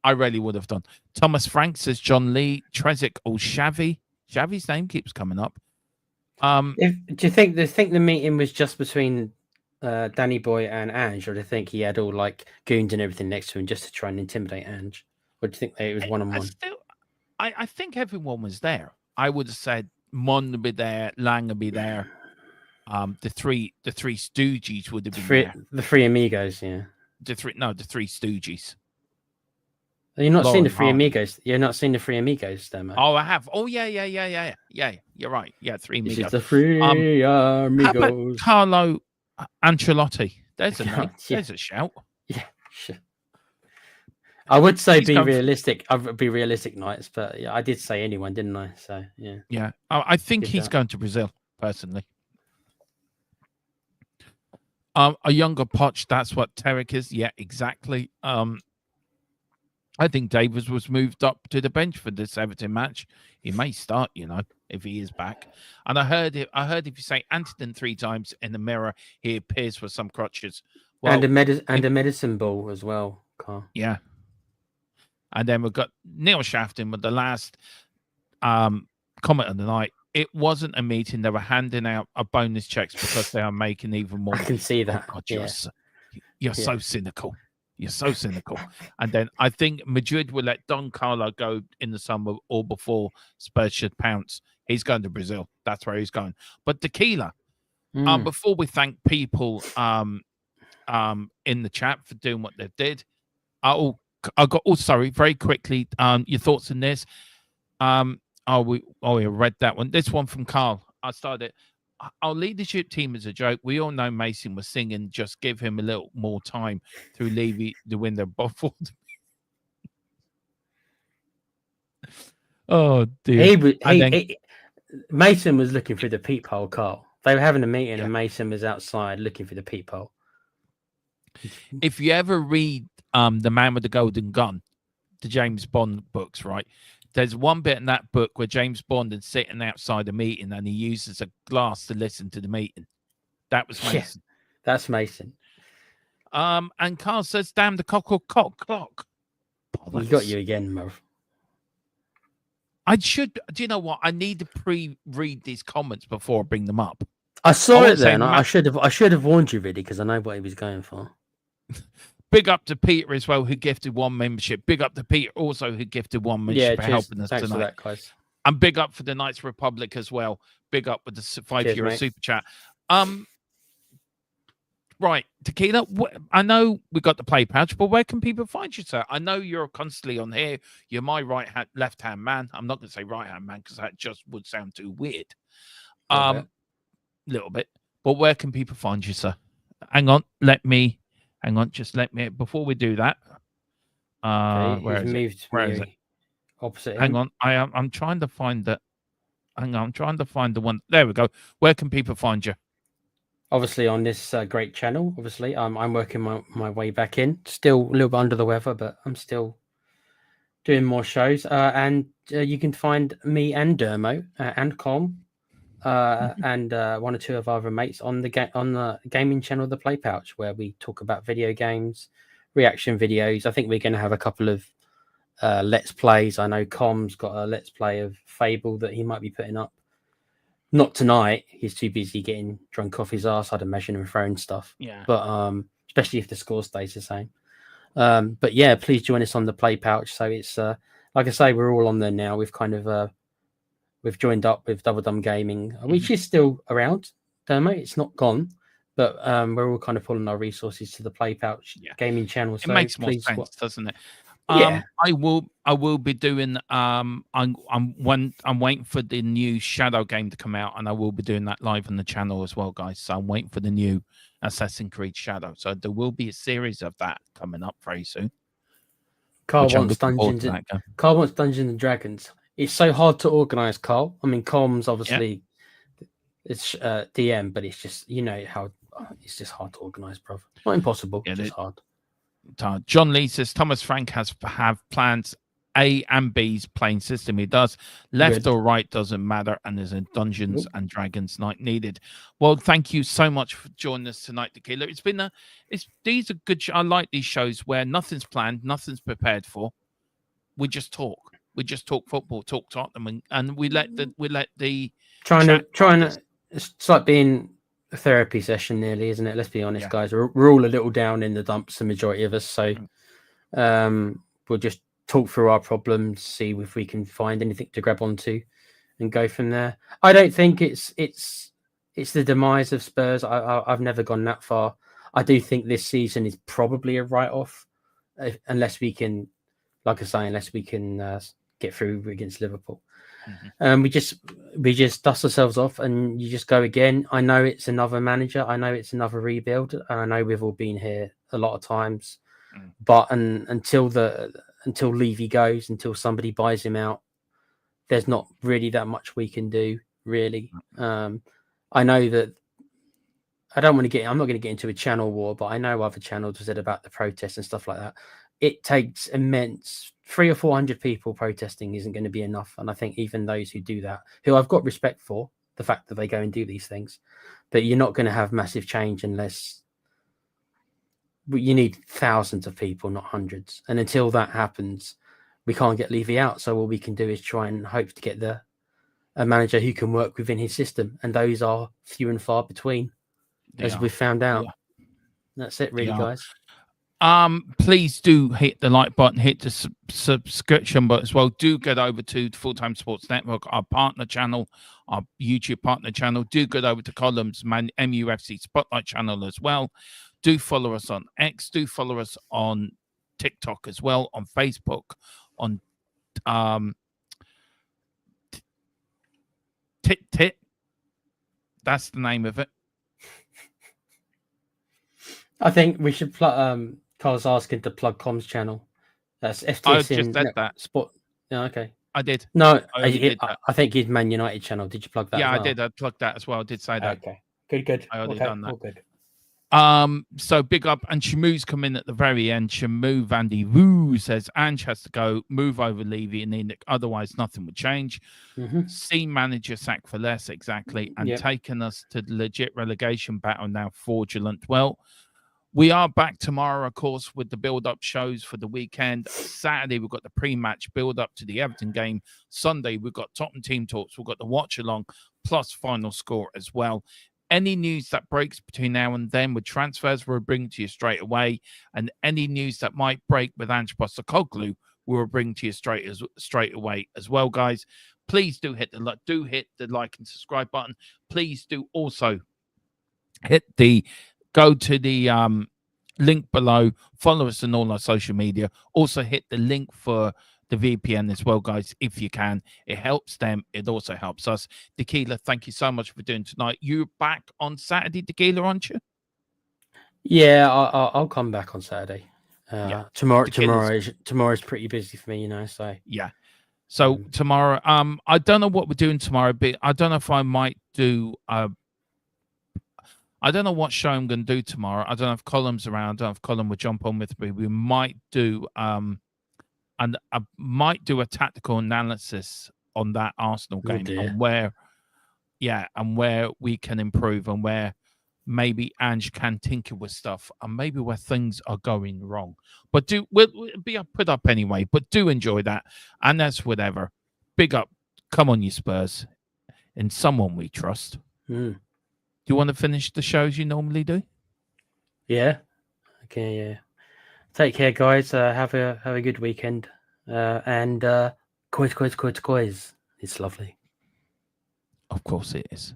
I really would have done. Thomas Frank says John Lee, Trezic or Xavi. Xavi's name keeps coming up. Do you think the meeting was just between Danny Boy and Ange, or do you think he had all like goons and everything next to him just to try and intimidate Ange? Or do you think that it was one-on-one? I think everyone was there. I would have said Mon would be there, Lang would be there. The three Stooges would have been there. The three amigos, yeah. The three Stooges. You're not seeing the three Hart. amigos. You're not seeing the three amigos, though, mate. Oh, I have. Oh, yeah. You're right. Yeah, three amigos. This is the three amigos. How about Carlo Ancelotti? There's a name. There's a shout. Yeah, sure. I would say be realistic. I'd be realistic nights, but yeah, I did say anyone, didn't I? So yeah. Yeah, I think he's going to Brazil personally. A younger Poch, that's what Tarek is. Yeah, exactly. I think Davies was moved up to the bench for this Everton match. He may start, if he is back. And I heard if you say Antonin 3 times in the mirror, he appears for some crutches. Well, and a medicine ball as well, Carl. Yeah. And then we've got Neil Shafton with the last comment of the night. It wasn't a meeting. They were handing out a bonus checks because they are making even more. I can see that. Oh, God, you're so cynical. You're so cynical. And then I think Madrid will let Don Carlo go in the summer or before Spurs should pounce. He's going to Brazil. That's where he's going. But Tequila, before we thank people in the chat for doing what they did, sorry, very quickly, your thoughts on this. We read that one. This one from Carl. I started. Our leadership team is a joke. We all know Mason was singing, just give him a little more time through Levy the window before. Oh, dear. Mason was looking through the peephole, Carl. They were having a meeting and Mason was outside looking through the peephole. If you ever read The Man with the Golden Gun, the James Bond books, right? There's one bit in that book where James Bond is sitting outside a meeting and he uses a glass to listen to the meeting. That was Mason. Yeah, that's Mason. And Carl says, damn the cock clock. He got you again, Murph. Do you know what? I need to pre-read these comments before I bring them up. I saw it there, and I should have warned you, really, because I know what he was going for. Big up to Peter as well, who gifted 1 membership. Big up to Peter also, who gifted 1 membership for helping us tonight. For that, guys. And big up for the Knights Republic as well. Big up with the €5 super chat. Right, Tequila, I know we got the play pouch, but where can people find you, sir? I know you're constantly on here. You're my left-hand man. I'm not going to say right-hand man because that just would sound too weird. Little bit. But where can people find you, sir? Hang on, just let me, before we do that. Where is it? Opposite. Hang on, I'm trying to find that. Hang on, I'm trying to find the one. There we go. Where can people find you? Obviously on this great channel. Obviously, I'm working my way back in. Still a little bit under the weather, but I'm still doing more shows. And you can find me and Dermo and Com and 1 or 2 of our other mates on the gaming channel, The Play Pouch, where we talk about video games, reaction videos. I think we're going to have a couple of let's plays. I know Com's got a let's play of Fable that he might be putting up. Not tonight. He's too busy getting drunk off his arse, I'd imagine, and throwing stuff. Yeah. But especially if the score stays the same. But yeah, please join us on The Play Pouch. So it's like I say, we're all on there now. We've kind of we've joined up with Double Dumb Gaming, which is still around. It's not gone, but we're all kind of pulling our resources to The Play Pouch gaming channel. So it makes more sense, doesn't it? Yeah. I will be doing I'm waiting for the new Shadow game to come out, and I will be doing that live on the channel as well, guys. So I'm waiting for the new Assassin's Creed Shadow. So there will be a series of that coming up very soon. Carl Which I'm wants looking forward Dungeons. to that game. Carl wants Dungeons and Dragons. It's so hard to organize, Carl. I mean, Com's obviously it's DM, but it's just how it's just hard to organize, bro. Not impossible, just hard. John Lee says Thomas Frank have plans A and B's playing system. He does. Left or right doesn't matter, and there's a Dungeons and Dragons night needed. Well, thank you so much for joining us tonight, Tequila. It's been these are good. I like these shows where nothing's planned, nothing's prepared for. We just talk. We just talk football, talk Tottenham, and we let the trying to. It's like being a therapy session, nearly, isn't it? Let's be honest, guys. We're all a little down in the dumps, the majority of us. So, we'll just talk through our problems, see if we can find anything to grab onto, and go from there. I don't think it's the demise of Spurs. I've never gone that far. I do think this season is probably a write-off, unless we can, like I say, get through against Liverpool. We just dust ourselves off, and you just go again. I know it's another manager. I know it's another rebuild. And I know we've all been here a lot of times, but until Levy goes, until somebody buys him out, there's not really that much we can do. Really, I know that I'm not going to get into a channel war, but I know other channels have said about the protests and stuff like that. It takes immense 300 or 400 people protesting isn't going to be enough. And I think even those who do that, who I've got respect for the fact that they go and do these things, but you're not going to have massive change unless you need thousands of people, not hundreds. And until that happens, we can't get Levy out. So all we can do is try and hope to get a manager who can work within his system. And those are few and far between, as we've found out. That's it, really, guys. Please do hit the like button, hit the subscription button as well. Do get over to Full Time Sports Network, our partner channel, our YouTube partner channel. Do get over to Columns MUFC Spotlight channel as well. Do follow us on X. Do follow us on TikTok as well, on Facebook, on Tit. That's the name of it. I think we should plug. Carl's asking to plug Com's channel. That's FTS. I just said that. Sport. Yeah, okay. I did. No, I think his Man United channel. Did you plug that? Yeah, as well? I did. I plugged that as well. I did say that. Okay. Good. I already done that. All good. So big up, and Shamu's come in at the very end. Shamu Vandy Woo says Ange has to go, move over Levy and Enoch, otherwise nothing would change. See manager sack for less, exactly, and taking us to the legit relegation battle now, fraudulent. Well, we are back tomorrow, of course, with the build-up shows for the weekend. Saturday, we've got the pre-match build-up to the Everton game. Sunday, we've got Tottenham team talks. We've got the watch-along, plus final score as well. Any news that breaks between now and then with transfers, we'll bring to you straight away. And any news that might break with Ange Postecoglou, we'll bring to you straight away as well, guys. Please do hit the like and subscribe button. Please do also go to the link below. Follow us on all our social media. Also hit the link for the VPN as well, guys, if you can. It helps them. It also helps us. Tequila, thank you so much for doing tonight. You're back on Saturday, Tequila, aren't you? Yeah, I'll come back on Saturday. Tomorrow's pretty busy for me, so yeah. So tomorrow, I don't know what we're doing tomorrow, but I don't know if I might do I don't know what show I'm going to do tomorrow. I don't know if Colin's around. I don't know if Colin will jump on with me. We might do and I might do a tactical analysis on that Arsenal game and where we can improve and where maybe Ange can tinker with stuff and maybe where things are going wrong. But we'll be put up anyway. But do enjoy that, and that's whatever. Big up. Come on, you Spurs, in someone we trust. Do you want to finish the shows you normally do? Yeah. Okay. Yeah. Take care, guys. Have a good weekend. And quiz. It's lovely. Of course it is.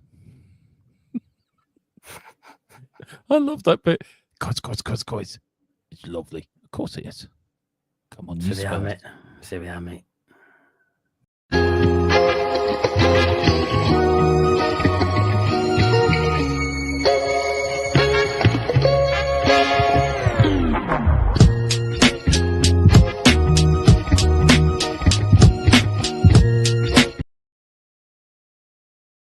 I love that bit. Quiz. It's lovely. Of course it is. Come on, See you we are, Spurs. mate. See we are, mate.